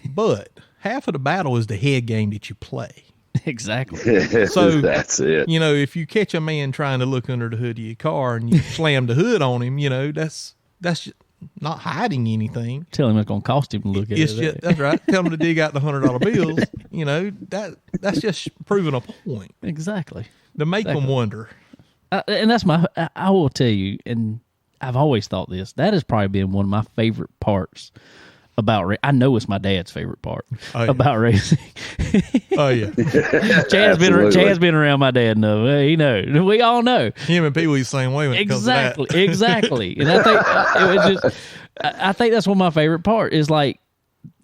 [SPEAKER 2] But half of the battle is the head game that you play.
[SPEAKER 1] Exactly.
[SPEAKER 2] So
[SPEAKER 3] that's it.
[SPEAKER 2] You know, if you catch a man trying to look under the hood of your car and you slam the hood on him, you know, that's just not hiding anything.
[SPEAKER 1] Tell him it's going to cost him to look at it.
[SPEAKER 2] That's right. Tell him to dig out the $100 bills. You know, that's just proving a point.
[SPEAKER 1] Exactly.
[SPEAKER 2] To make them wonder.
[SPEAKER 1] And that's I will tell you, and I've always thought this, that has probably been one of my favorite parts about I know it's my dad's favorite part about racing.
[SPEAKER 2] Oh yeah.
[SPEAKER 1] Chad's been around my dad enough. He knows. We all know.
[SPEAKER 2] Him and Pee Wee's the same way when it comes to that.
[SPEAKER 1] Exactly. And I think I think that's one of my favorite part is like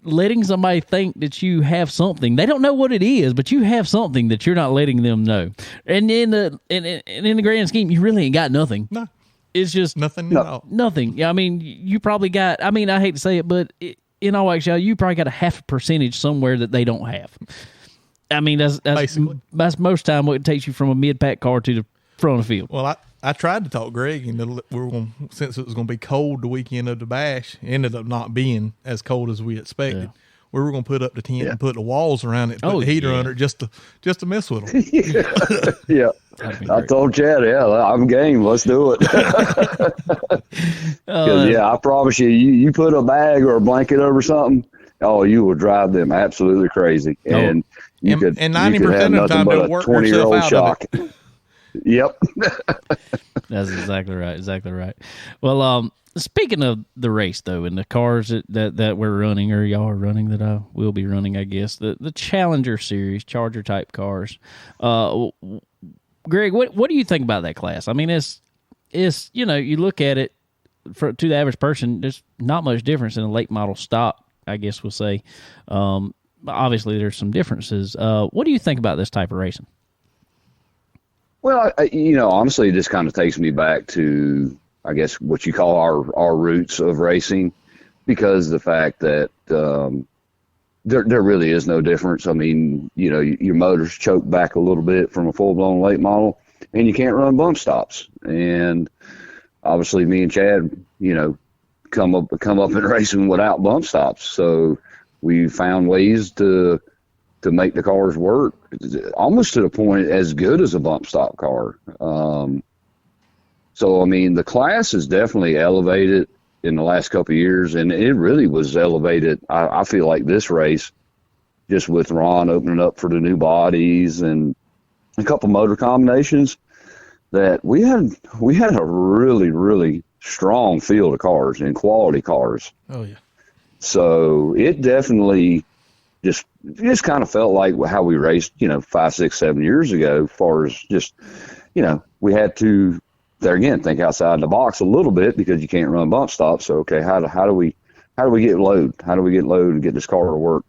[SPEAKER 1] letting somebody think that you have something. They don't know what it is, but you have something that you're not letting them know. And in the grand scheme, you really ain't got nothing.
[SPEAKER 2] No.
[SPEAKER 1] It's just
[SPEAKER 2] nothing at all.
[SPEAKER 1] Nothing. I mean, you probably got, I hate to say it, but in all actuality, you probably got a half a percentage somewhere that they don't have. I mean, that's most time what it takes you from a mid-pack car to the front of the field.
[SPEAKER 2] Well, I tried to talk Greg, and since it was going to be cold the weekend of the bash, it ended up not being as cold as we expected. Yeah. We were going to put up the tent and put the walls around it, put the heater under it just to mess with them.
[SPEAKER 3] Yeah. I told Chad, I'm game. Let's do it. I promise you put a bag or a blanket over something, you will drive them absolutely crazy. And you could
[SPEAKER 2] 90% of the time they'll work themselves out
[SPEAKER 3] shock.
[SPEAKER 2] of it.
[SPEAKER 3] Yep.
[SPEAKER 1] That's exactly right. Exactly right. Well, speaking of the race, though, and the cars that we're running, or y'all are running, that I will be running, I guess, the Challenger Series, Charger-type cars, Greg, what do you think about that class? I mean, it's you know, you look at it, to the average person, there's not much difference in a late model stock, I guess we'll say. obviously there's some differences. What do you think about this type of racing?
[SPEAKER 3] Well, honestly, this kind of takes me back to, I guess, what you call our roots of racing, because the fact that there really is no difference. I mean, your motor's choked back a little bit from a full-blown late model, and you can't run bump stops. And obviously, me and Chad, come up in racing without bump stops. So we found ways to make the cars work almost to the point as good as a bump stop car. So, I mean, the class is definitely elevated in the last couple of years, and it really was elevated. I feel like this race, just with Ron opening up for the new bodies and a couple motor combinations, that we had a really, really strong field of cars and quality cars.
[SPEAKER 2] Oh yeah.
[SPEAKER 3] So it definitely just kind of felt like how we raced, 5, 6, 7 years ago, as far as just, we had to, there again, think outside the box a little bit, because you can't run bump stops. So, okay, how do we get load? How do we get load and get this car to work,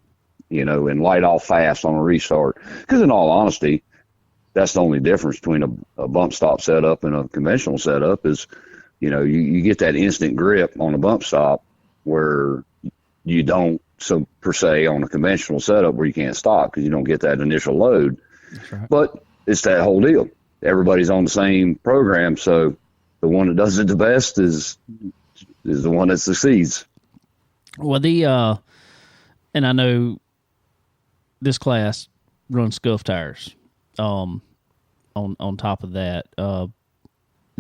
[SPEAKER 3] and light off fast on a restart? Because in all honesty, that's the only difference between a bump stop setup and a conventional setup is, you get that instant grip on a bump stop where you don't, so per se, on a conventional setup where you can't stop because you don't get that initial load.
[SPEAKER 1] That's right.
[SPEAKER 3] But it's that whole deal. Everybody's on the same program, so the one that does it the best is the one that succeeds.
[SPEAKER 1] Well, and I know this class runs scuff tires. On top of that, the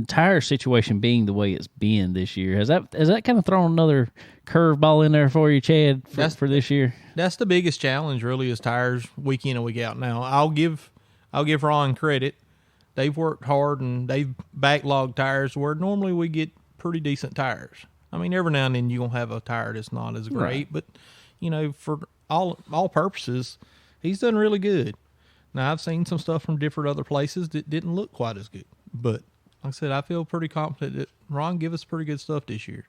[SPEAKER 1] tire situation being the way it's been this year, has that kind of thrown another curveball in there for you, Chad, for this year?
[SPEAKER 2] That's the biggest challenge, really, is tires week in and week out. Now, I'll give Ron credit. They've worked hard and they've backlogged tires where normally we get pretty decent tires. I mean, every now and then you're gonna have a tire that's not as great, but for all purposes, he's done really good. Now, I've seen some stuff from different other places that didn't look quite as good, but like I said, I feel pretty confident that Ron give us pretty good stuff this year.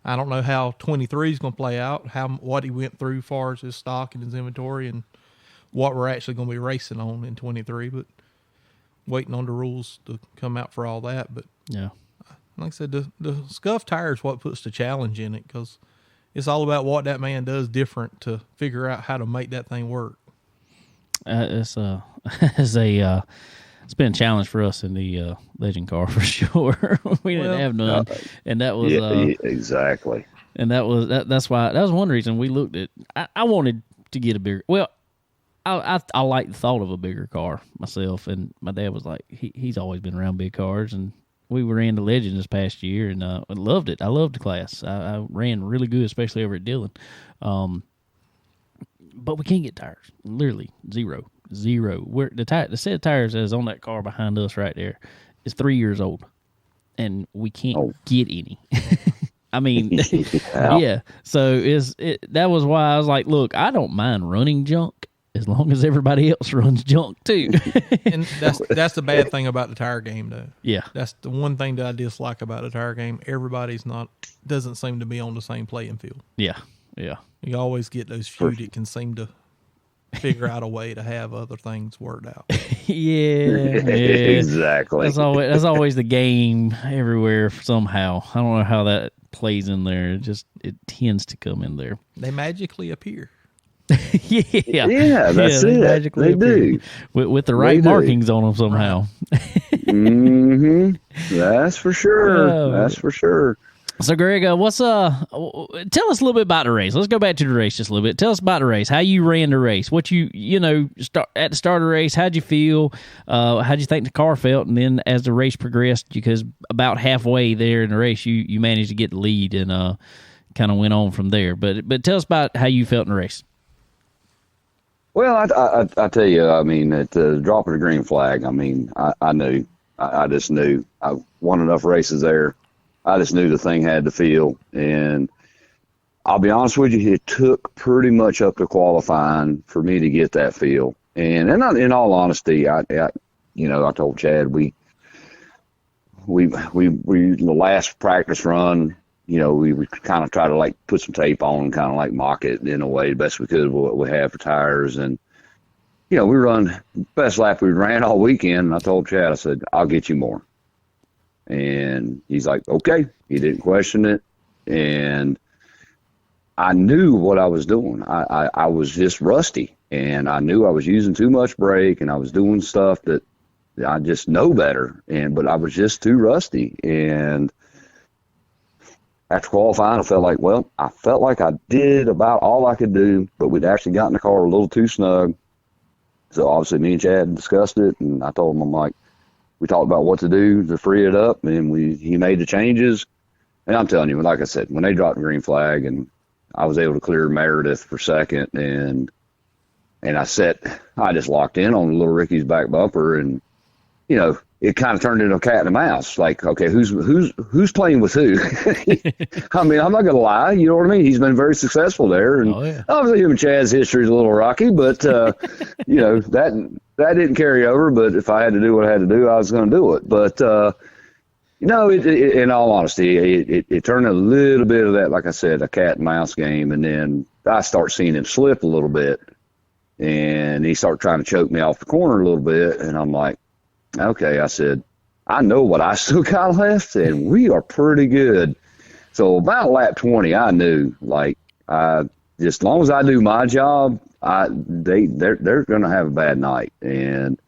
[SPEAKER 2] I don't know how 23 is going to play out, what he went through as far as his stock and his inventory and what we're actually going to be racing on in 23, but waiting on the rules to come out for all that. But
[SPEAKER 1] yeah,
[SPEAKER 2] like I said, the scuff tire is what puts the challenge in it, because it's all about what that man does different to figure out how to make that thing work.
[SPEAKER 1] It's been a challenge for us in the legend car for sure. We didn't have none, and that was
[SPEAKER 3] exactly.
[SPEAKER 1] And that's why that was one reason we looked at. I wanted to get a bigger. Well, I like the thought of a bigger car myself, and my dad was like, he's always been around big cars, and we were into legend this past year, and I loved it. I loved the class. I ran really good, especially over at Dillon. But we can't get tires. Literally zero. Where the set of tires that is on that car behind us right there is 3 years old, and we can't get any. I mean, yeah. So that was why I was like, look, I don't mind running junk as long as everybody else runs junk too.
[SPEAKER 2] And that's the bad thing about the tire game, though.
[SPEAKER 1] Yeah,
[SPEAKER 2] that's the one thing that I dislike about the tire game. Everybody's doesn't seem to be on the same playing field.
[SPEAKER 1] Yeah.
[SPEAKER 2] You always get those few that can seem to figure out a way to have other things worked out.
[SPEAKER 1] yeah,
[SPEAKER 3] exactly.
[SPEAKER 1] That's always the game everywhere somehow. I don't know how that plays in there. It tends to come in there.
[SPEAKER 2] They magically appear.
[SPEAKER 3] Yeah, that's it. Magically
[SPEAKER 1] do with the right markings on them somehow.
[SPEAKER 3] Mm-hmm. That's for sure. That's for sure.
[SPEAKER 1] So, Greg, tell us a little bit about the race. Let's go back to the race just a little bit. Tell us about the race, how you ran the race, what start at the start of the race, how'd you feel, how'd you think the car felt, and then as the race progressed, because about halfway there in the race, you managed to get the lead and kind of went on from there. But tell us about how you felt in the race.
[SPEAKER 3] Well, I tell you, I mean, at the drop of the green flag, I mean, I knew. I just knew. I won enough races there. I just knew the thing had to feel, and I'll be honest with you, it took pretty much up to qualifying for me to get that feel. And in all honesty, I told Chad we the last practice run, we kind of try to like put some tape on and kind of like mock it in a way the best we could with what we have for tires. And, we run best lap we ran all weekend. And I told Chad, I said, I'll get you more. And he's like, okay. He didn't question it. And I knew what I was doing. I was just rusty, and I knew I was using too much brake, and I was doing stuff that I just know better. But I was just too rusty. And after qualifying, I felt like I did about all I could do, but we'd actually gotten the car a little too snug. So obviously me and Chad discussed it, and I told him, I'm like, we talked about what to do to free it up, and he made the changes. And I'm telling you, like I said, when they dropped the green flag and I was able to clear Meredith for second, and I just locked in on little Ricky's back bumper, and it kind of turned into a cat and a mouse. Like, okay, who's playing with who? I mean, I'm not gonna lie, you know what I mean? He's been very successful there, and obviously him and Chad's history is a little rocky, but that didn't carry over. But if I had to do what I had to do, I was going to do it. But in all honesty, it turned a little bit of that, like I said, a cat and mouse game, and then I start seeing him slip a little bit, and he started trying to choke me off the corner a little bit, and I'm like, okay, I said, I know what I still got left, and we are pretty good. So about lap 20, I knew, like, just as long as I do my job, they're going to have a bad night. And,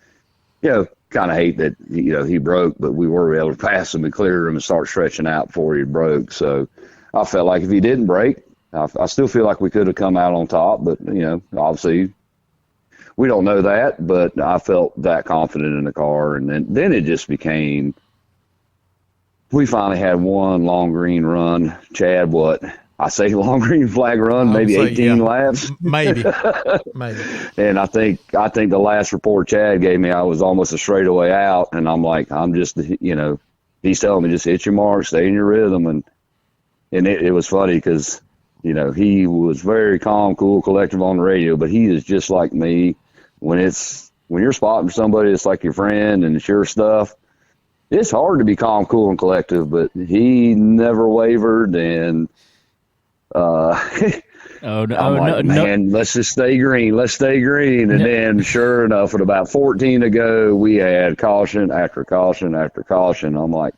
[SPEAKER 3] kind of hate that, he broke, but we were able to pass him and clear him and start stretching out before he broke. So I felt like if he didn't break, I still feel like we could have come out on top, but, obviously we don't know that, but I felt that confident in the car. And then it just became, we finally had one long green run. Chad, I say long green flag run, maybe 18 laps.
[SPEAKER 2] Maybe.
[SPEAKER 3] And I think the last report Chad gave me, I was almost a straightaway out. And I'm like, I'm just, he's telling me just hit your mark, stay in your rhythm. And it was funny because, he was very calm, cool, collective on the radio, but he is just like me. When you're spotting somebody that's like your friend and it's your stuff, it's hard to be calm, cool, and collective, but he never wavered. And, let's just stay green. Let's stay green. And then sure enough, with about 14 to go, we had caution after caution after caution. I'm like,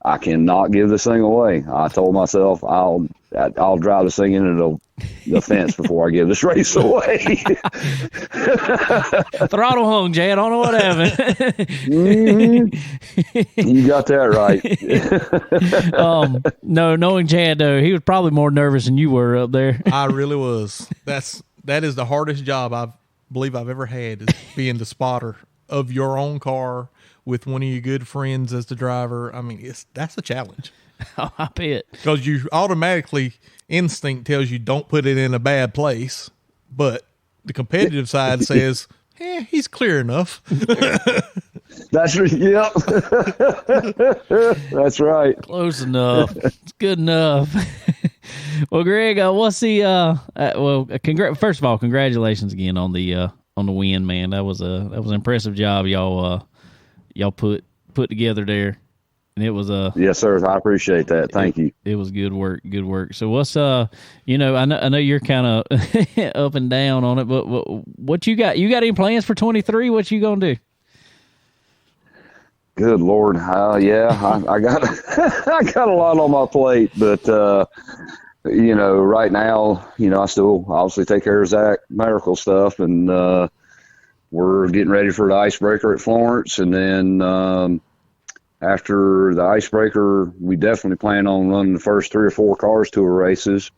[SPEAKER 3] I cannot give this thing away. I told myself I'll drive this thing into the fence before I give this race away.
[SPEAKER 1] Throttle hung, Jay. I don't know what happened.
[SPEAKER 3] Mm-hmm. You got that
[SPEAKER 1] right. No, knowing Chad, though, he was probably more nervous than you were up there.
[SPEAKER 2] I really was. That is the hardest job I believe I've ever had, is being the spotter of your own car with one of your good friends as the driver. I mean, that's a challenge.
[SPEAKER 1] Oh, I bet.
[SPEAKER 2] Because you automatically, instinct tells you don't put it in a bad place, but the competitive side says, he's clear enough.
[SPEAKER 3] That's yep. That's right.
[SPEAKER 1] Close enough. It's good enough. Well, Greg, what's the first of all, congratulations again on the win, man. That was an impressive job y'all put together there. And it was
[SPEAKER 3] yes, sir. I appreciate that. Thank you.
[SPEAKER 1] It was good work. Good work. So what's I know you're kind of up and down on it, but what you got? You got any plans for 23? What you gonna do?
[SPEAKER 3] Good Lord, yeah, I got I got a lot on my plate, but right now, I still obviously take care of Zach medical stuff, and we're getting ready for the icebreaker at Florence, and then. After the icebreaker, we definitely plan on running the first 3 or 4 cars tour races.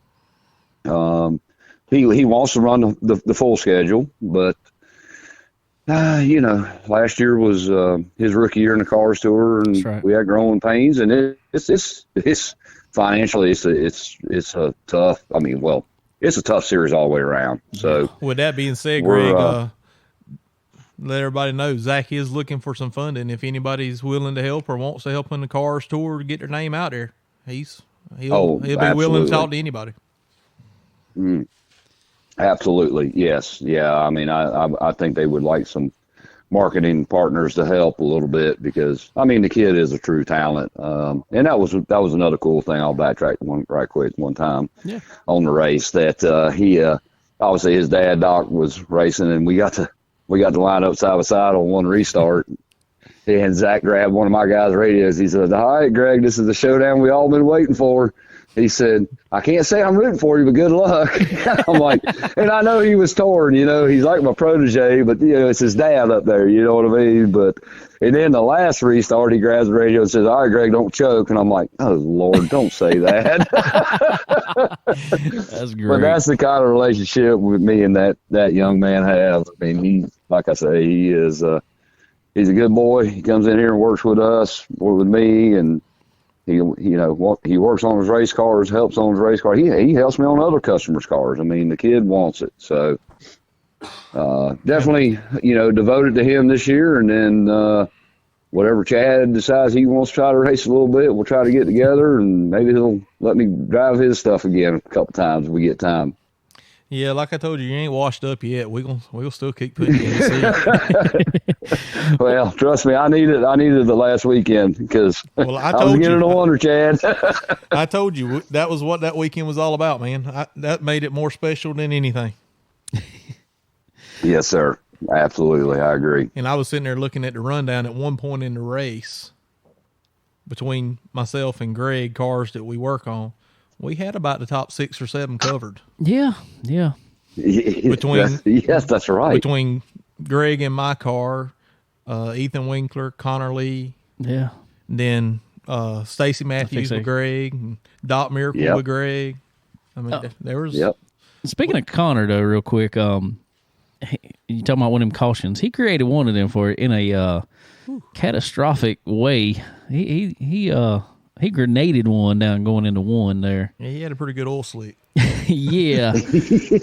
[SPEAKER 3] He wants to run the full schedule, but last year was his rookie year in the cars tour, and right. We had growing pains, and it's financially it's a tough. I mean, well, it's a tough series all the way around. So
[SPEAKER 2] with that being said, Greg. Let everybody know Zach is looking for some funding. If anybody's willing to help or wants to help in the cars tour to get their name out there, he'll be willing to talk to anybody.
[SPEAKER 3] Absolutely, yes, yeah. I mean, I think they would like some marketing partners to help a little bit because I mean the kid is a true talent. And that was another cool thing. I'll backtrack right quick one time on the race that he obviously his dad Doc was racing and we got to line up side by side on one restart. And Zach grabbed one of my guys' radios. He said, "All right, Greg, this is the showdown we all been waiting for." He said, "I can't say I'm rooting for you, but good luck." I'm like, and I know he was torn, he's like my protege, but it's his dad up there, you know what I mean? But, and then the last restart, he grabs the radio and says, "All right, Greg, don't choke." And I'm like, "Oh Lord, don't say that."
[SPEAKER 1] That's great.
[SPEAKER 3] But that's the kind of relationship with me and that young man have. I mean, he, like I say, he is, he's a good boy. He comes in here and works with us, or with me, and he works on his race cars, helps on his race car. He helps me on other customers' cars. I mean, the kid wants it. So definitely, devoted to him this year. And then whatever Chad decides he wants to try to race a little bit, we'll try to get together, and maybe he'll let me drive his stuff again a couple times if we get time.
[SPEAKER 2] Yeah, like I told you ain't washed up yet. We'll still keep putting you in the seat.
[SPEAKER 3] Well, trust me, I needed the last weekend because I was getting on wonder, Chad.
[SPEAKER 2] I told you that was what that weekend was all about, man. That made it more special than anything.
[SPEAKER 3] Yes, sir. Absolutely, I agree.
[SPEAKER 2] And I was sitting there looking at the rundown at one point in the race between myself and Greg, cars that we work on. We had about the top 6 or 7 covered.
[SPEAKER 1] Yeah.
[SPEAKER 3] Yes, that's right.
[SPEAKER 2] Between Greg and my car, Ethan Winkler, Connor Lee.
[SPEAKER 1] Yeah.
[SPEAKER 2] Then Stacy Matthews with Greg, and Doc Miracle with Greg. I mean, there was.
[SPEAKER 3] Yep.
[SPEAKER 1] Speaking of Connor, though, real quick, you talking about one of them cautions. He created one of them for in a catastrophic way. He grenaded one down going into one there.
[SPEAKER 2] Yeah, he had a pretty good oil slick.
[SPEAKER 1] Yeah.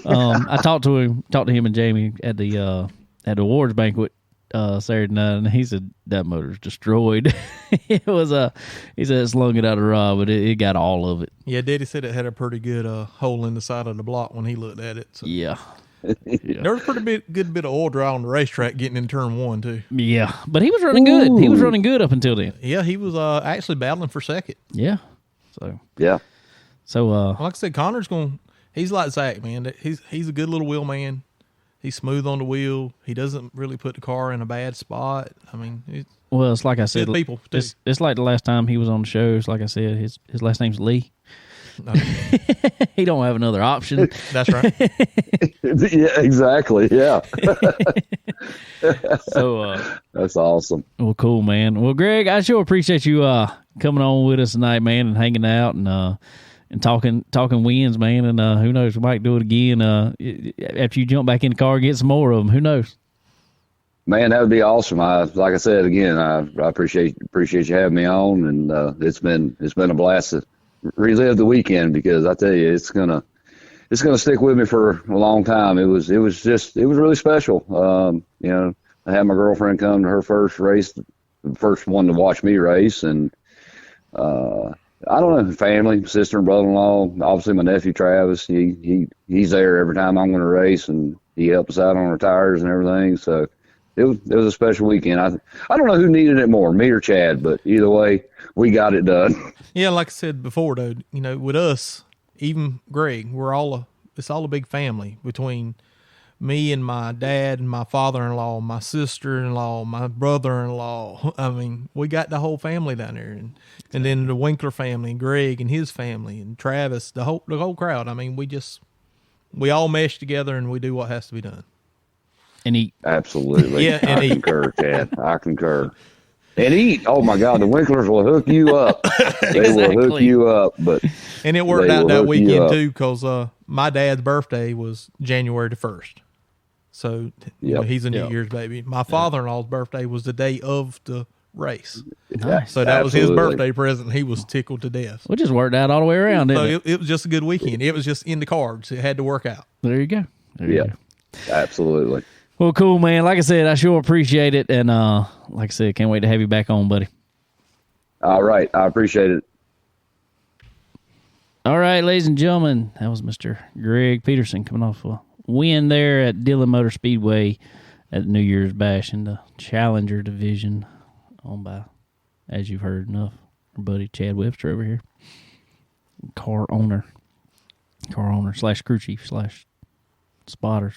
[SPEAKER 1] I talked to him and Jamie at the awards banquet Saturday night, and he said that motor's destroyed. He said it slung it out of the rod, but it got all of it.
[SPEAKER 2] Yeah, Daddy said it had a pretty good hole in the side of the block when he looked at it. So.
[SPEAKER 1] Yeah.
[SPEAKER 2] There was a good bit of oil dry on the racetrack getting in turn 1 too.
[SPEAKER 1] Yeah, but he was running good. He was running good up until then.
[SPEAKER 2] Yeah, he was actually battling for second.
[SPEAKER 1] Yeah. So
[SPEAKER 2] like I said, Connor's he's like Zach, man. He's a good little wheel man. He's smooth on the wheel. He doesn't really put the car in a bad spot. I mean,
[SPEAKER 1] it's like I said,
[SPEAKER 2] people too.
[SPEAKER 1] It's like the last time he was on the show. It's like I said, his last name's Lee. He don't have another option.
[SPEAKER 2] That's right.
[SPEAKER 3] Yeah, exactly. Yeah.
[SPEAKER 1] So
[SPEAKER 3] that's awesome.
[SPEAKER 1] Well, cool, man. Well, Greg, I sure appreciate you coming on with us tonight, man, and hanging out and talking wins, man. And who knows, we might do it again after you jump back in the car and get some more of them. Who knows?
[SPEAKER 3] Man, that would be awesome. Like I said again, I appreciate you having me on, and it's been a blast to relive the weekend because I tell you, it's gonna stick with me for a long time. It was really special. I had my girlfriend come to her first race, the first one to watch me race, and I don't know, family, sister and brother-in-law, obviously my nephew Travis. He's there every time I'm going to race, and he helps us out on our tires and everything. So it was a special weekend. I don't know who needed it more, me or Chad, but either way, we got it done.
[SPEAKER 2] Yeah, like I said before, though, with us, even Greg, it's all a big family between me and my dad and my father-in-law, my sister-in-law, my brother-in-law. I mean, we got the whole family down there, and then the Winkler family, and Greg and his family, and Travis, the whole crowd. I mean, we all mesh together and we do what has to be done.
[SPEAKER 1] And eat.
[SPEAKER 3] Absolutely.
[SPEAKER 2] Yeah, and
[SPEAKER 3] I concur, Chad. I concur. And eat. Oh my God, the Winklers will hook you up. They will hook you up.
[SPEAKER 2] And it worked out that weekend too, because my dad's birthday was January the 1st. So he's a New Year's baby. My father-in-law's birthday was the day of the race.
[SPEAKER 1] Nice.
[SPEAKER 2] So that was his birthday present. He was tickled to death.
[SPEAKER 1] We just worked out all the way around, didn't it?
[SPEAKER 2] It was just a good weekend. It was just in the cards. It had to work out.
[SPEAKER 1] There you go. You go.
[SPEAKER 3] Absolutely.
[SPEAKER 1] Well, cool, man. Like I said, I sure appreciate it. And like I said, can't wait to have you back on, buddy.
[SPEAKER 3] All right. I appreciate it.
[SPEAKER 1] All right, ladies and gentlemen, that was Mr. Greg Peterson coming off a win there at Dillon Motor Speedway at New Year's Bash in the Challenger division, owned by, as you've heard enough, our buddy Chad Webster over here, car owner / crew chief / spotter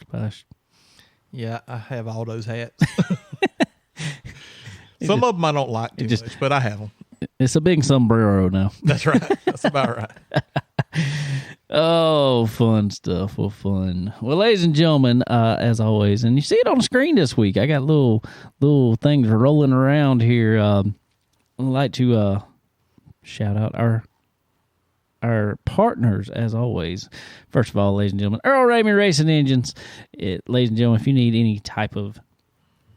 [SPEAKER 1] /
[SPEAKER 2] Yeah, I have all those hats. Some of them I don't like too much, but I have them.
[SPEAKER 1] It's a big sombrero now.
[SPEAKER 2] That's right. That's about right.
[SPEAKER 1] Oh, fun stuff. Well, fun. Well, ladies and gentlemen, as always, and you see it on the screen this week. I got little things rolling around here. I'd like to shout out our partners, as always. First of all, ladies and gentlemen, Earl Ramey Racing Engines. Ladies and gentlemen, if you need any type of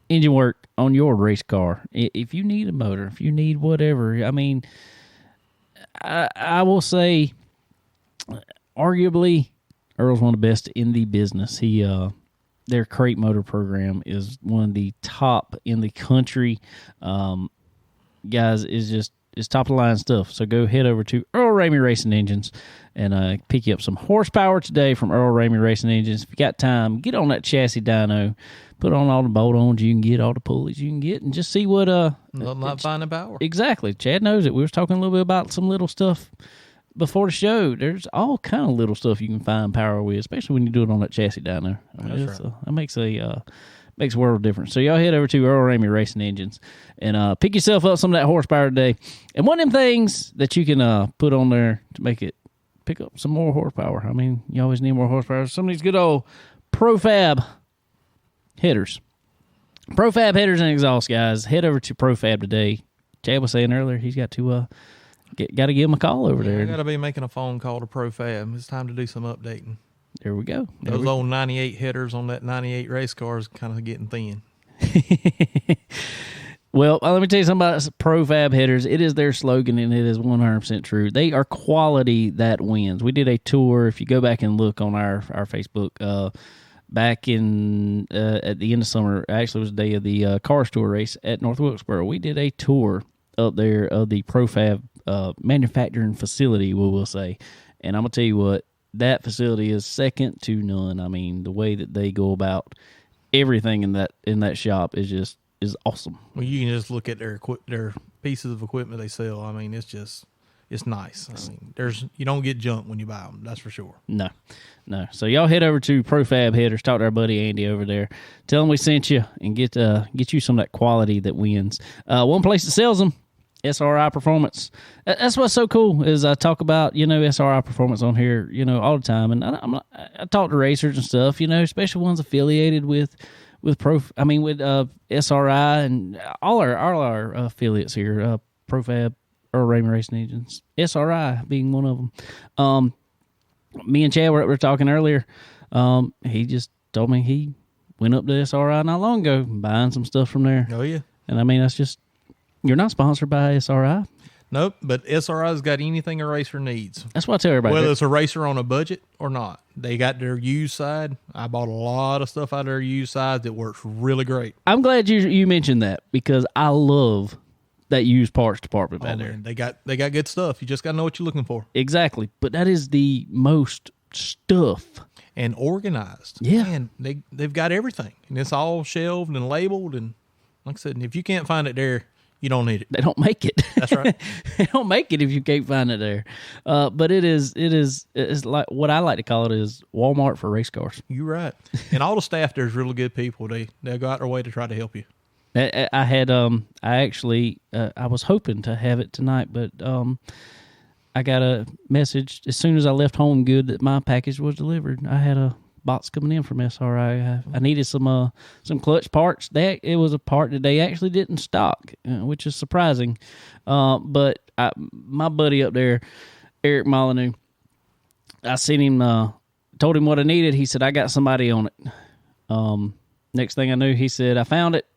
[SPEAKER 1] engine work on your race car, if you need a motor, if you need whatever, I mean, I will say, arguably, Earl's one of the best in the business. Their crate motor program is one of the top in the country. Guys, it's top of the line stuff. So go head over to Earl Ramey Racing Engines and pick you up some horsepower today from Earl Ramey Racing Engines. If you got time, get on that chassis dyno, put on all the bolt-ons you can get, all the pulleys you can get, and just see what
[SPEAKER 2] Nothing like finding power.
[SPEAKER 1] Exactly. Chad knows it. We was talking a little bit about some little stuff before the show. There's all kind of little stuff you can find power with, especially when you do it on that chassis dyno. I mean,
[SPEAKER 2] That's right.
[SPEAKER 1] That makes a world of difference. So y'all head over to Earl Ramey Racing Engines and pick yourself up some of that horsepower today. And one of them things that you can put on there to pick up some more horsepower. I mean, you always need more horsepower. Some of these good old Profab headers. Profab headers and exhaust, guys. Head over to Profab today. Chad was saying earlier he's got to got to give him a call over there.
[SPEAKER 2] I got to be making a phone call to Profab. It's time to do some updating.
[SPEAKER 1] There we go.
[SPEAKER 2] Those old 98 headers on that 98 race car is kind of getting thin.
[SPEAKER 1] Well, let me tell you something about Profab headers. It is their slogan, and it is 100% true. They are quality that wins. We did a tour. If you go back and look on our Facebook, back in at the end of summer, actually it was the day of the Cars Tour race at North Wilkesboro. We did a tour up there of the Profab manufacturing facility, we will say. And I'm going to tell you what, that facility is second to none. I mean, the way that they go about everything in that shop is awesome.
[SPEAKER 2] Well, you can just look at their pieces of equipment they sell. I mean, it's nice. I mean, you don't get junk when you buy them. That's for sure.
[SPEAKER 1] No. So y'all head over to Profab Headers. Talk to our buddy Andy over there. Tell him we sent you and get you some of that quality that wins. One place that sells them, SRI Performance. That's what's so cool is I talk about, SRI Performance on here, all the time. And I talk to racers and stuff, especially ones affiliated with SRI and all our affiliates here, Profab, Earl Ramey Racing Engines, SRI being one of them. Me and Chad were talking earlier. He just told me he went up to SRI not long ago buying some stuff from there.
[SPEAKER 2] Oh, yeah.
[SPEAKER 1] And I mean, that's just, you're not sponsored by SRI.
[SPEAKER 2] Nope, but SRI's got anything a racer needs.
[SPEAKER 1] That's what I tell everybody.
[SPEAKER 2] Whether it's a racer on a budget or not. They got their used side. I bought a lot of stuff out of their used side that works really great.
[SPEAKER 1] I'm glad you mentioned that because I love that used parts department back there.
[SPEAKER 2] Man, they got good stuff. You just got to know what you're looking for.
[SPEAKER 1] Exactly. But that is the most stuff.
[SPEAKER 2] And organized.
[SPEAKER 1] Yeah.
[SPEAKER 2] And they've got everything. And it's all shelved and labeled. And like I said, if you can't find it there, you don't need it.
[SPEAKER 1] They don't make it.
[SPEAKER 2] That's right.
[SPEAKER 1] They don't make it if you can't find it there. But it's like what I like to call it is Walmart for race cars.
[SPEAKER 2] You're right. And all the staff there's really good people. They'll go out their way to try to help you.
[SPEAKER 1] I was hoping to have it tonight, but I got a message as soon as I left home good that my package was delivered. I had a box coming in from SRI. I needed some clutch parts. It was a part that they actually didn't stock, which is surprising. But my buddy up there, Eric Molyneux, I seen him, told him what I needed. He said, I got somebody on it. Next thing I knew, he said, I found it.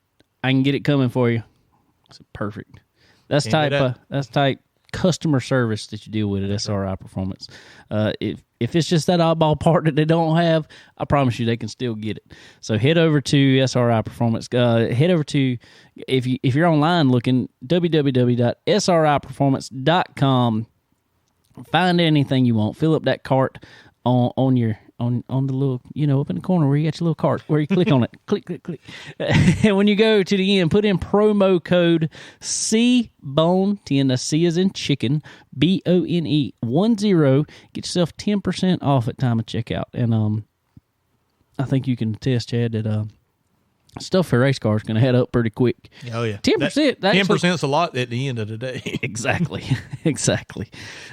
[SPEAKER 1] I can get it coming for you. I said, perfect. That's type customer service that you deal with at SRI Performance. If it's just that oddball part that they don't have, I promise you they can still get it. So head over to SRI Performance. Head over to, if you're online looking, www.sriperformance.com. Find anything you want. Fill up that cart on your the little, up in the corner where you got your little cart, where you click on it. Click. And when you go to the end, put in promo code CBONE, 10, that's C as in chicken, BONE, 10. Get yourself 10% off at time of checkout. And I think you can attest, Chad, that stuff for race cars going to head up pretty quick.
[SPEAKER 2] Oh, yeah.
[SPEAKER 1] 10%.
[SPEAKER 2] 10%'s a lot at the end of the day.
[SPEAKER 1] Exactly.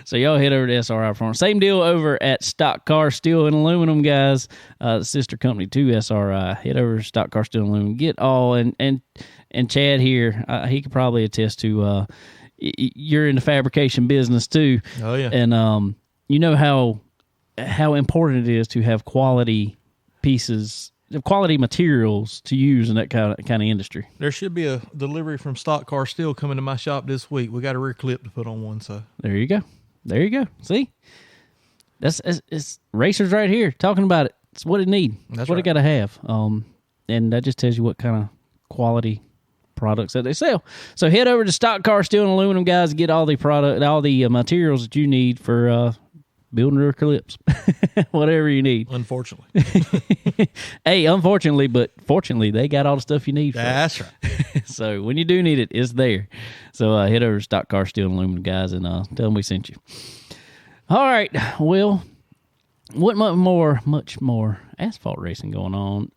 [SPEAKER 1] So y'all head over to SRI Farm. Same deal over at Stock Car Steel and Aluminum, guys. The sister company to SRI. Head over to Stock Car Steel and Aluminum. Get all, and Chad here, he could probably attest to, you're in the fabrication business too.
[SPEAKER 2] Oh, yeah.
[SPEAKER 1] And you know how important it is to have quality pieces, quality materials to use in that kind of industry.
[SPEAKER 2] There should be a delivery from Stock Car Steel coming to my shop this week. We got a rear clip to put on one, so
[SPEAKER 1] there you go. See, it's racers right here talking about it. It's what it need. That's what it got to have. And that just tells you what kind of quality products that they sell. So head over to Stock Car Steel and Aluminum, guys, and get all the materials that you need for building rear clips, whatever you need.
[SPEAKER 2] Unfortunately.
[SPEAKER 1] Hey, unfortunately, but fortunately, they got all the stuff you need.
[SPEAKER 2] That's right.
[SPEAKER 1] So when you do need it, it's there. So head over to Stock Car Steel and Aluminum, guys, and tell them we sent you. All right. Well, what much more asphalt racing going on?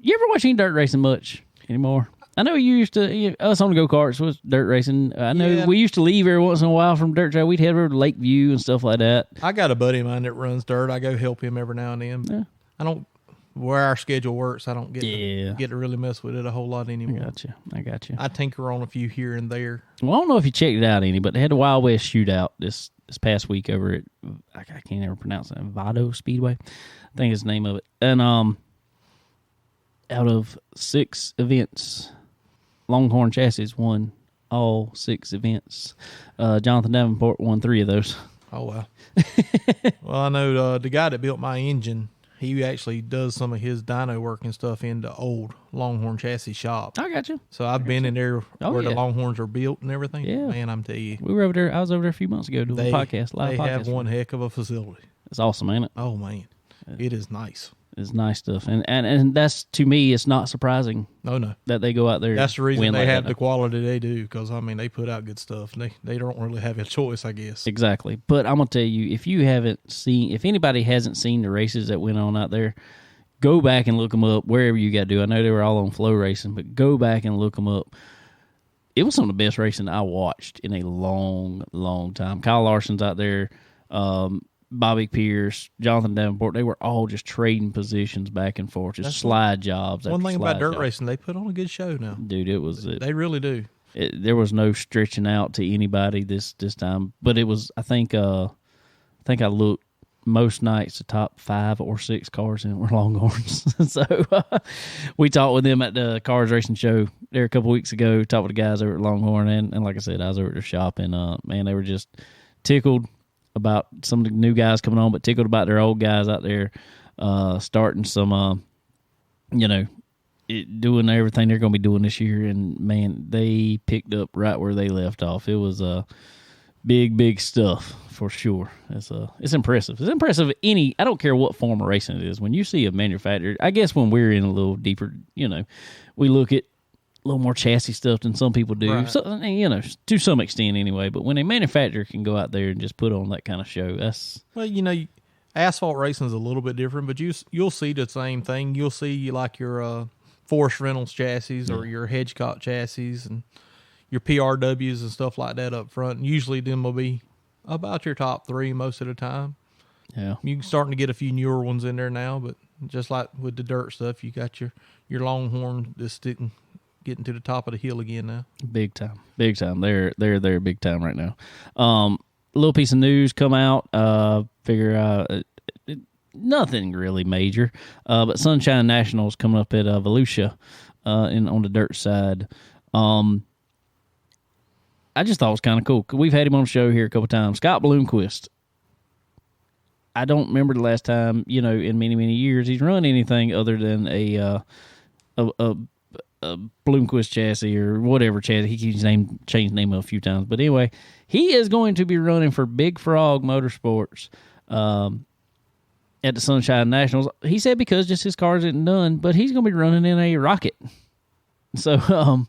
[SPEAKER 1] You ever watch any dirt racing much anymore? I know you used to, us on the go-karts was dirt racing. I know we used to leave every once in a while from dirt track. We'd head over to Lakeview and stuff like that.
[SPEAKER 2] I got a buddy of mine that runs dirt. I go help him every now and then. Yeah. I don't, where our schedule works, I don't get to really mess with it a whole lot anymore.
[SPEAKER 1] I got you.
[SPEAKER 2] I tinker on a few here and there.
[SPEAKER 1] Well, I don't know if you checked it out any, but they had the Wild West shootout this past week over at, I can't ever pronounce it, Vado Speedway. I think is the name of it. And out of 6 events, Longhorn Chassis won all 6 events. Jonathan Davenport won 3 of those.
[SPEAKER 2] Oh, wow. Well, I know the guy that built my engine, he actually does some of his dyno work and stuff in the old Longhorn Chassis shop.
[SPEAKER 1] I got you.
[SPEAKER 2] So I've been in there where the Longhorns are built and everything.
[SPEAKER 1] Yeah.
[SPEAKER 2] Man, I'm telling you.
[SPEAKER 1] We were over there. I was over there a few months ago doing a podcast, live podcast.
[SPEAKER 2] They have one heck of a facility.
[SPEAKER 1] It's awesome, ain't it?
[SPEAKER 2] Oh, man. It is nice.
[SPEAKER 1] It's nice stuff. And that's, to me, it's not surprising.
[SPEAKER 2] No.
[SPEAKER 1] That they go out there.
[SPEAKER 2] That's the reason they have the quality they do, because, I mean, they put out good stuff. They don't really have a choice, I guess.
[SPEAKER 1] Exactly. But I'm going to tell you, if anybody hasn't seen the races that went on out there, go back and look them up wherever you got to do. I know they were all on Flow Racing, but go back and look them up. It was some of the best racing I watched in a long, long time. Kyle Larson's out there. Bobby Pierce, Jonathan Davenport, they were all just trading positions back and forth, just slide jobs.
[SPEAKER 2] One thing about dirt racing, they put on a good show now.
[SPEAKER 1] Dude, it was...
[SPEAKER 2] They really do.
[SPEAKER 1] There was no stretching out to anybody this time, but it was, I think I looked most nights, the top 5 or 6 cars in it were Longhorns. So we talked with them at the Cars Racing Show there a couple weeks ago, talked with the guys over at Longhorn, and like I said, I was over at their shop, and man, they were just tickled about some of the new guys coming on, but tickled about their old guys out there starting some, doing everything they're going to be doing this year. And, man, they picked up right where they left off. It was big stuff for sure. It's impressive. It's impressive. I don't care what form of racing it is. When you see a manufacturer, I guess when we're in a little deeper, we look at a little more chassis stuff than some people do. Right. So, to some extent anyway. But when a manufacturer can go out there and just put on that kind of show, that's...
[SPEAKER 2] Well, asphalt racing is a little bit different, but you'll see the same thing. You'll see like your Force Reynolds chassis or your Hedgecock chassis and your PRWs and stuff like that up front. And usually them will be about your top 3 most of the time.
[SPEAKER 1] Yeah.
[SPEAKER 2] You're starting to get a few newer ones in there now, but just like with the dirt stuff, you got your Longhorn that's getting to the top of the hill again now. Big time.
[SPEAKER 1] They're big time right now. A little piece of news come out. Nothing really major, but Sunshine Nationals coming up at Volusia on the dirt side. I just thought it was kind of cool. We've had him on the show here a couple times. Scott Bloomquist. I don't remember the last time, in many years he's run anything other than a Bloomquist chassis or whatever chassis. He keeps changed name a few times. But anyway, he is going to be running for Big Frog Motorsports at the Sunshine Nationals. He said because just his car isn't done, but he's going to be running in a rocket. So, kind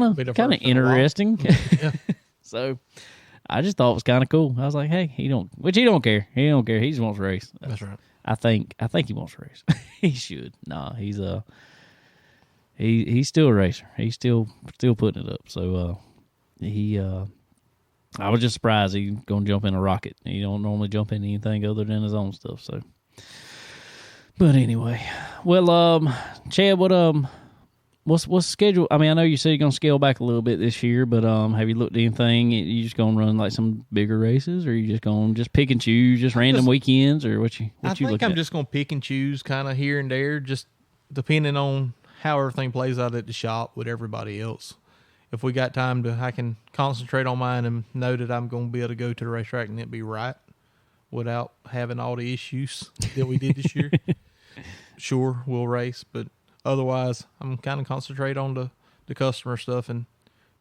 [SPEAKER 1] of interesting.
[SPEAKER 2] Yeah.
[SPEAKER 1] So, I just thought it was kind of cool. I was like, hey, he don't care. He don't care. He just wants to race.
[SPEAKER 2] That's right.
[SPEAKER 1] I think he wants to race. He should. Nah, he's still a racer. He's still putting it up. So, I was just surprised he's going to jump in a rocket. He don't normally jump in anything other than his own stuff. So, but anyway, well, Chad, what's the schedule? I mean, I know you said you're going to scale back a little bit this year, but have you looked at anything? You just going to run like some bigger races, or you just going to pick and choose, just random weekends, or what you looking at?
[SPEAKER 2] I'm just going to pick and choose kind of here and there, just depending on how everything plays out at the shop with everybody else. If we got time I can concentrate on mine and know that I'm going to be able to go to the racetrack and it be right without having all the issues that we did this year. Sure, we'll race, but otherwise, I'm kind of concentrate on the customer stuff and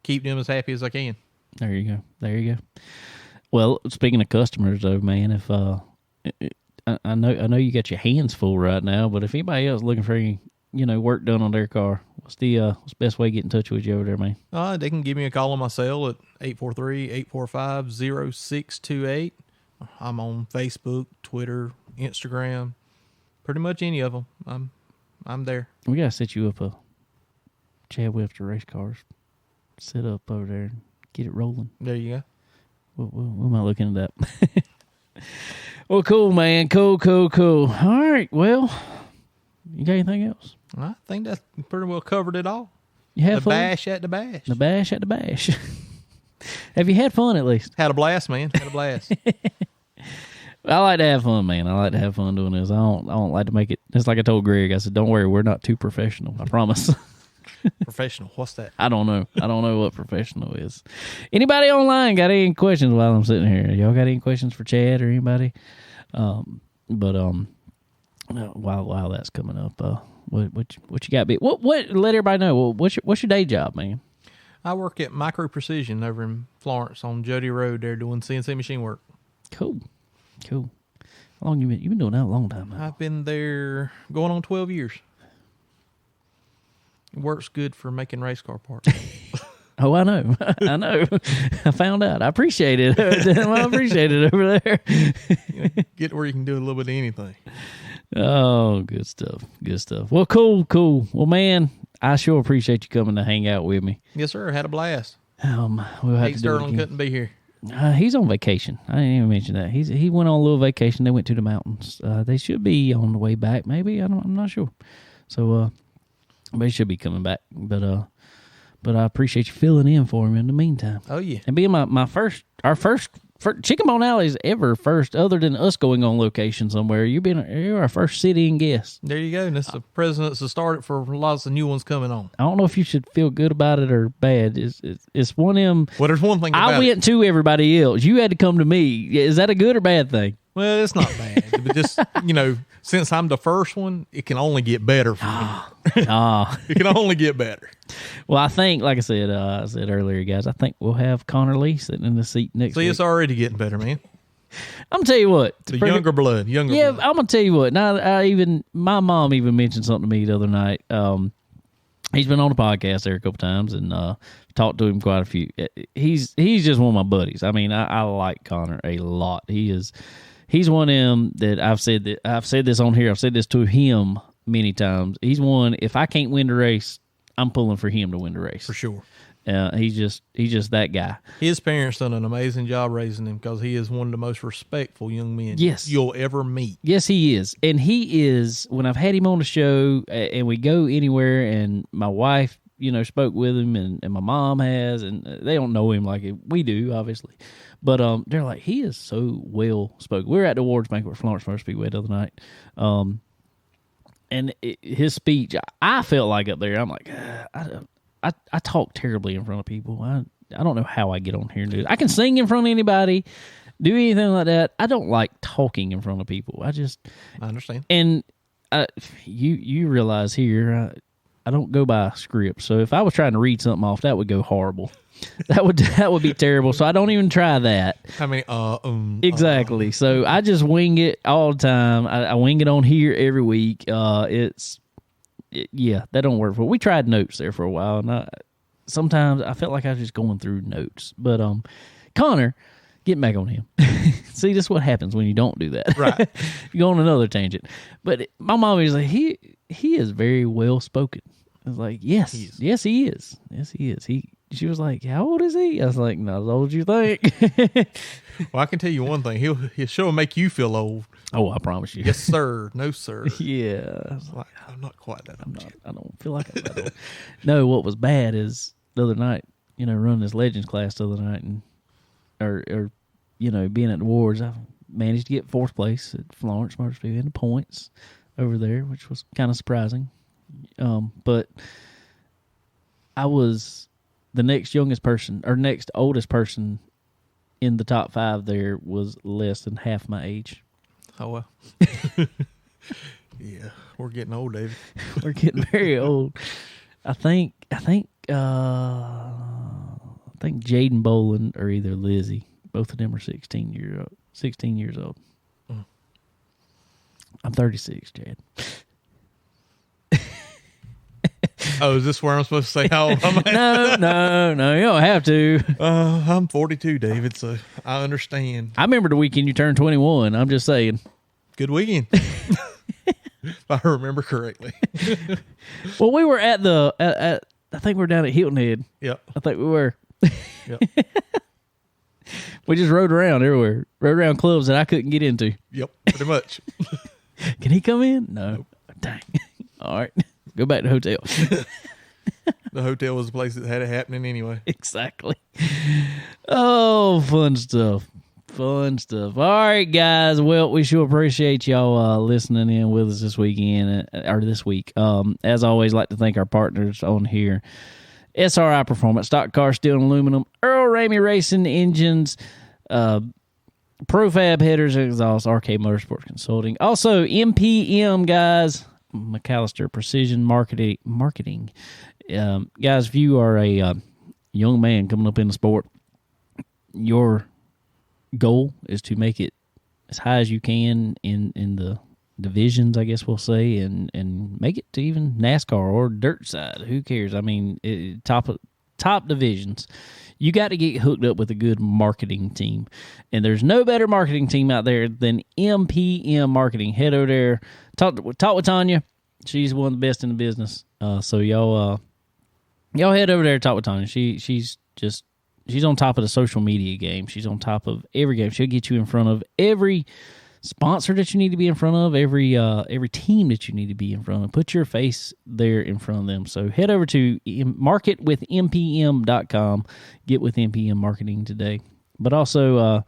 [SPEAKER 2] keep them as happy as I can.
[SPEAKER 1] There you go. Well, speaking of customers, though, man, if I know you got your hands full right now, but if anybody else looking for any, work done on their car, what's the best way to get in touch with you over there, man?
[SPEAKER 2] They can give me a call on my cell at 843-845-0628. I'm on Facebook, Twitter, Instagram, pretty much any of them. I'm there.
[SPEAKER 1] We gotta set you up a Chad Webster race cars set up over there and get it rolling.
[SPEAKER 2] There you go.
[SPEAKER 1] We might look into that. Well, cool, man. Cool. All right. Well, you got anything else?
[SPEAKER 2] I think that's pretty well covered it all.
[SPEAKER 1] You had fun?
[SPEAKER 2] Bash at the bash.
[SPEAKER 1] The bash at the bash. Have you had fun at least?
[SPEAKER 2] Had a blast, man. Had a blast.
[SPEAKER 1] I like to have fun, man. I like to have fun doing this. I don't like to make it. It's like I told Greg. I said, "Don't worry, we're not too professional. I promise."
[SPEAKER 2] Professional. What's that?
[SPEAKER 1] I don't know. I don't know what professional is. Anybody online got any questions while I'm sitting here? Y'all got any questions for Chad or anybody? While that's coming up, what you got? What? Let everybody know. What's your day job, man?
[SPEAKER 2] I work at Micro Precision over in Florence on Jody Road. There doing CNC machine work.
[SPEAKER 1] Cool. How long you been doing that? A long time now.
[SPEAKER 2] I've been there going on 12 years. It works good for making race car parts.
[SPEAKER 1] Oh, I know. I found out. I appreciate it. I appreciate it over there.
[SPEAKER 2] Get where you can do a little bit of anything.
[SPEAKER 1] Oh, good stuff. Well, cool. Well, man, I sure appreciate you coming to hang out with me.
[SPEAKER 2] Yes, sir. Had a blast.
[SPEAKER 1] We'll have
[SPEAKER 2] Nate Sterling couldn't be here.
[SPEAKER 1] He's on vacation. I didn't even mention that. He went on a little vacation. They went to the mountains. They should be on the way back. Maybe I'm not sure. So, they should be coming back. But I appreciate you filling in for him in the meantime.
[SPEAKER 2] Oh yeah,
[SPEAKER 1] and being our first Chicken Bone Alley's ever first, other than us going on location somewhere. You're our first sit-in guest.
[SPEAKER 2] There you go. And that's the president's to start it for lots of new ones coming on.
[SPEAKER 1] I don't know if you should feel good about it or bad. It's one of them.
[SPEAKER 2] Well, there's one thing about
[SPEAKER 1] I went to everybody else. You had to come to me. Is that a good or bad thing?
[SPEAKER 2] Well, it's not bad. But just, since I'm the first one, it can only get better for me. It can only get better.
[SPEAKER 1] Well, I think, like I said earlier, guys, I think we'll have Connor Lee sitting in the seat next week.
[SPEAKER 2] It's already getting better, man.
[SPEAKER 1] I'm going to tell you what.
[SPEAKER 2] Younger blood.
[SPEAKER 1] I'm going to tell you what. Now, my mom even mentioned something to me the other night. He's been on the podcast there a couple times and talked to him quite a few. He's just one of my buddies. I mean, I like Connor a lot. He's one of them that I've said this on here. I've said this to him many times. He's one, if I can't win the race, I'm pulling for him to win the race.
[SPEAKER 2] For sure.
[SPEAKER 1] He's just that guy.
[SPEAKER 2] His parents done an amazing job raising him because he is one of the most respectful young men you'll ever meet.
[SPEAKER 1] Yes, he is. And he is, when I've had him on the show and we go anywhere and my wife, spoke with him and my mom has, and they don't know him like we do, obviously. But they're like, he is so well spoken. We were at the awards banquet for Florence Motor Speedway the other night. And his speech, I felt like up there, I'm like, I talk terribly in front of people. I don't know how I get on here and do it. I can sing in front of anybody, do anything like that. I don't like talking in front of people. I
[SPEAKER 2] understand.
[SPEAKER 1] And you realize here, I don't go by script. So if I was trying to read something off, that would go horrible. That would be terrible. So I don't even try that.
[SPEAKER 2] How many?
[SPEAKER 1] Exactly. So I just wing it all the time. I wing it on here every week. Yeah, that don't work for. We tried notes there for a while, and sometimes I felt like I was just going through notes. But Connor, get back on him. See, this is what happens when you don't do that.
[SPEAKER 2] Right.
[SPEAKER 1] You go on another tangent. But my mom is like, he is very well spoken. I was like, yes, he is. Yes, he is. She was like, how old is he? I was like, not as old as you think.
[SPEAKER 2] Well, I can tell you one thing. He'll sure make you feel old.
[SPEAKER 1] Oh, I promise you.
[SPEAKER 2] Yes, sir. No, sir.
[SPEAKER 1] Yeah.
[SPEAKER 2] I was like, I'm not quite that old.
[SPEAKER 1] I don't feel like I'm that old. No, what was bad is the other night, running this Legends class the other night, and or being at the awards, I managed to get fourth place at Florence Motorfield in the points over there, which was kind of surprising. But I was the next youngest person, or next oldest person in the top 5 there was less than half my age.
[SPEAKER 2] Oh, well. Yeah, we're getting old, David.
[SPEAKER 1] We're getting very old. I think Jaden Boland or either Lizzie. Both of them are 16 years old.
[SPEAKER 2] Mm.
[SPEAKER 1] I'm 36, Chad.
[SPEAKER 2] Oh, is this where I'm supposed to say how old I'm at?
[SPEAKER 1] No, you don't have to.
[SPEAKER 2] I'm 42, David, so I understand.
[SPEAKER 1] I remember the weekend you turned 21. I'm just saying.
[SPEAKER 2] Good weekend. If I remember correctly.
[SPEAKER 1] Well, we were at I think we're down at Hilton Head.
[SPEAKER 2] Yep.
[SPEAKER 1] I think we were.
[SPEAKER 2] Yep.
[SPEAKER 1] We just rode around everywhere. Rode around clubs that I couldn't get into.
[SPEAKER 2] Yep, pretty much.
[SPEAKER 1] Can he come in? No. Nope. Dang. All right. Go back to the hotel.
[SPEAKER 2] The hotel was the place that had it happening anyway.
[SPEAKER 1] Exactly. Oh, fun stuff. Fun stuff. All right, guys. Well, we sure appreciate y'all listening in with us this weekend, or this week. As always, like to thank our partners on here. SRI Performance, Stock Car Steel and Aluminum, Earl Ramey Racing Engines, Profab Headers and Exhaust, RK Motorsports Consulting. Also, MPM, guys, McAllister Precision Marketing. Guys, if you are a young man coming up in the sport, your goal is to make it as high as you can in the divisions, I guess we'll say, and make it to even NASCAR or dirt side. Who cares? I mean, top divisions. You got to get hooked up with a good marketing team, and there's no better marketing team out there than MPM Marketing. Head over there, talk with Tanya. She's one of the best in the business. So y'all head over there and talk with Tanya. She's on top of the social media game. She's on top of every game. She'll get you in front of every sponsor that you need to be in front of, every team that you need to be in front of. Put your face there in front of them. So head over to marketwithmpm.com. Get with MPM Marketing today. But also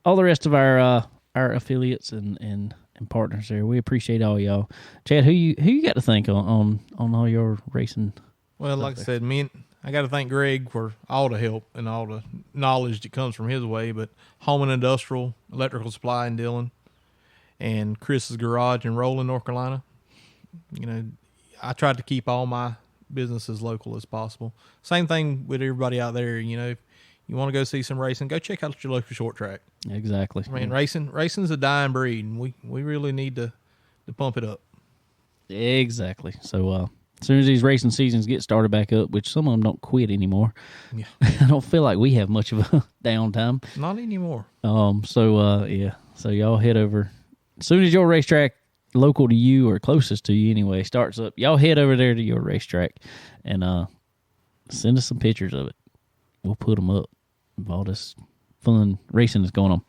[SPEAKER 1] all the rest of our affiliates and partners there. We appreciate all y'all. Chad, who you got to thank on all your racing?
[SPEAKER 2] Well, like I said, I got to thank Greg for all the help and all the knowledge that comes from his way. But Home and Industrial, Electrical Supply in Dillon, and Chris's Garage in Roland, North Carolina. I tried to keep all my businesses local as possible. Same thing with everybody out there. If you want to go see some racing, go check out your local short track.
[SPEAKER 1] Exactly.
[SPEAKER 2] I mean, racing's a dying breed, and we really need to pump it up.
[SPEAKER 1] Exactly. So as soon as these racing seasons get started back up, which some of them don't quit anymore,
[SPEAKER 2] yeah,
[SPEAKER 1] I don't feel like we have much of a downtime.
[SPEAKER 2] Not anymore.
[SPEAKER 1] So y'all head over. As soon as your racetrack local to you or closest to you anyway starts up, y'all head over there to your racetrack and send us some pictures of it. We'll put them up of all this fun racing that's going on.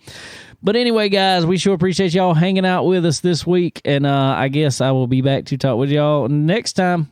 [SPEAKER 1] But anyway, guys, we sure appreciate y'all hanging out with us this week, and I guess I will be back to talk with y'all next time.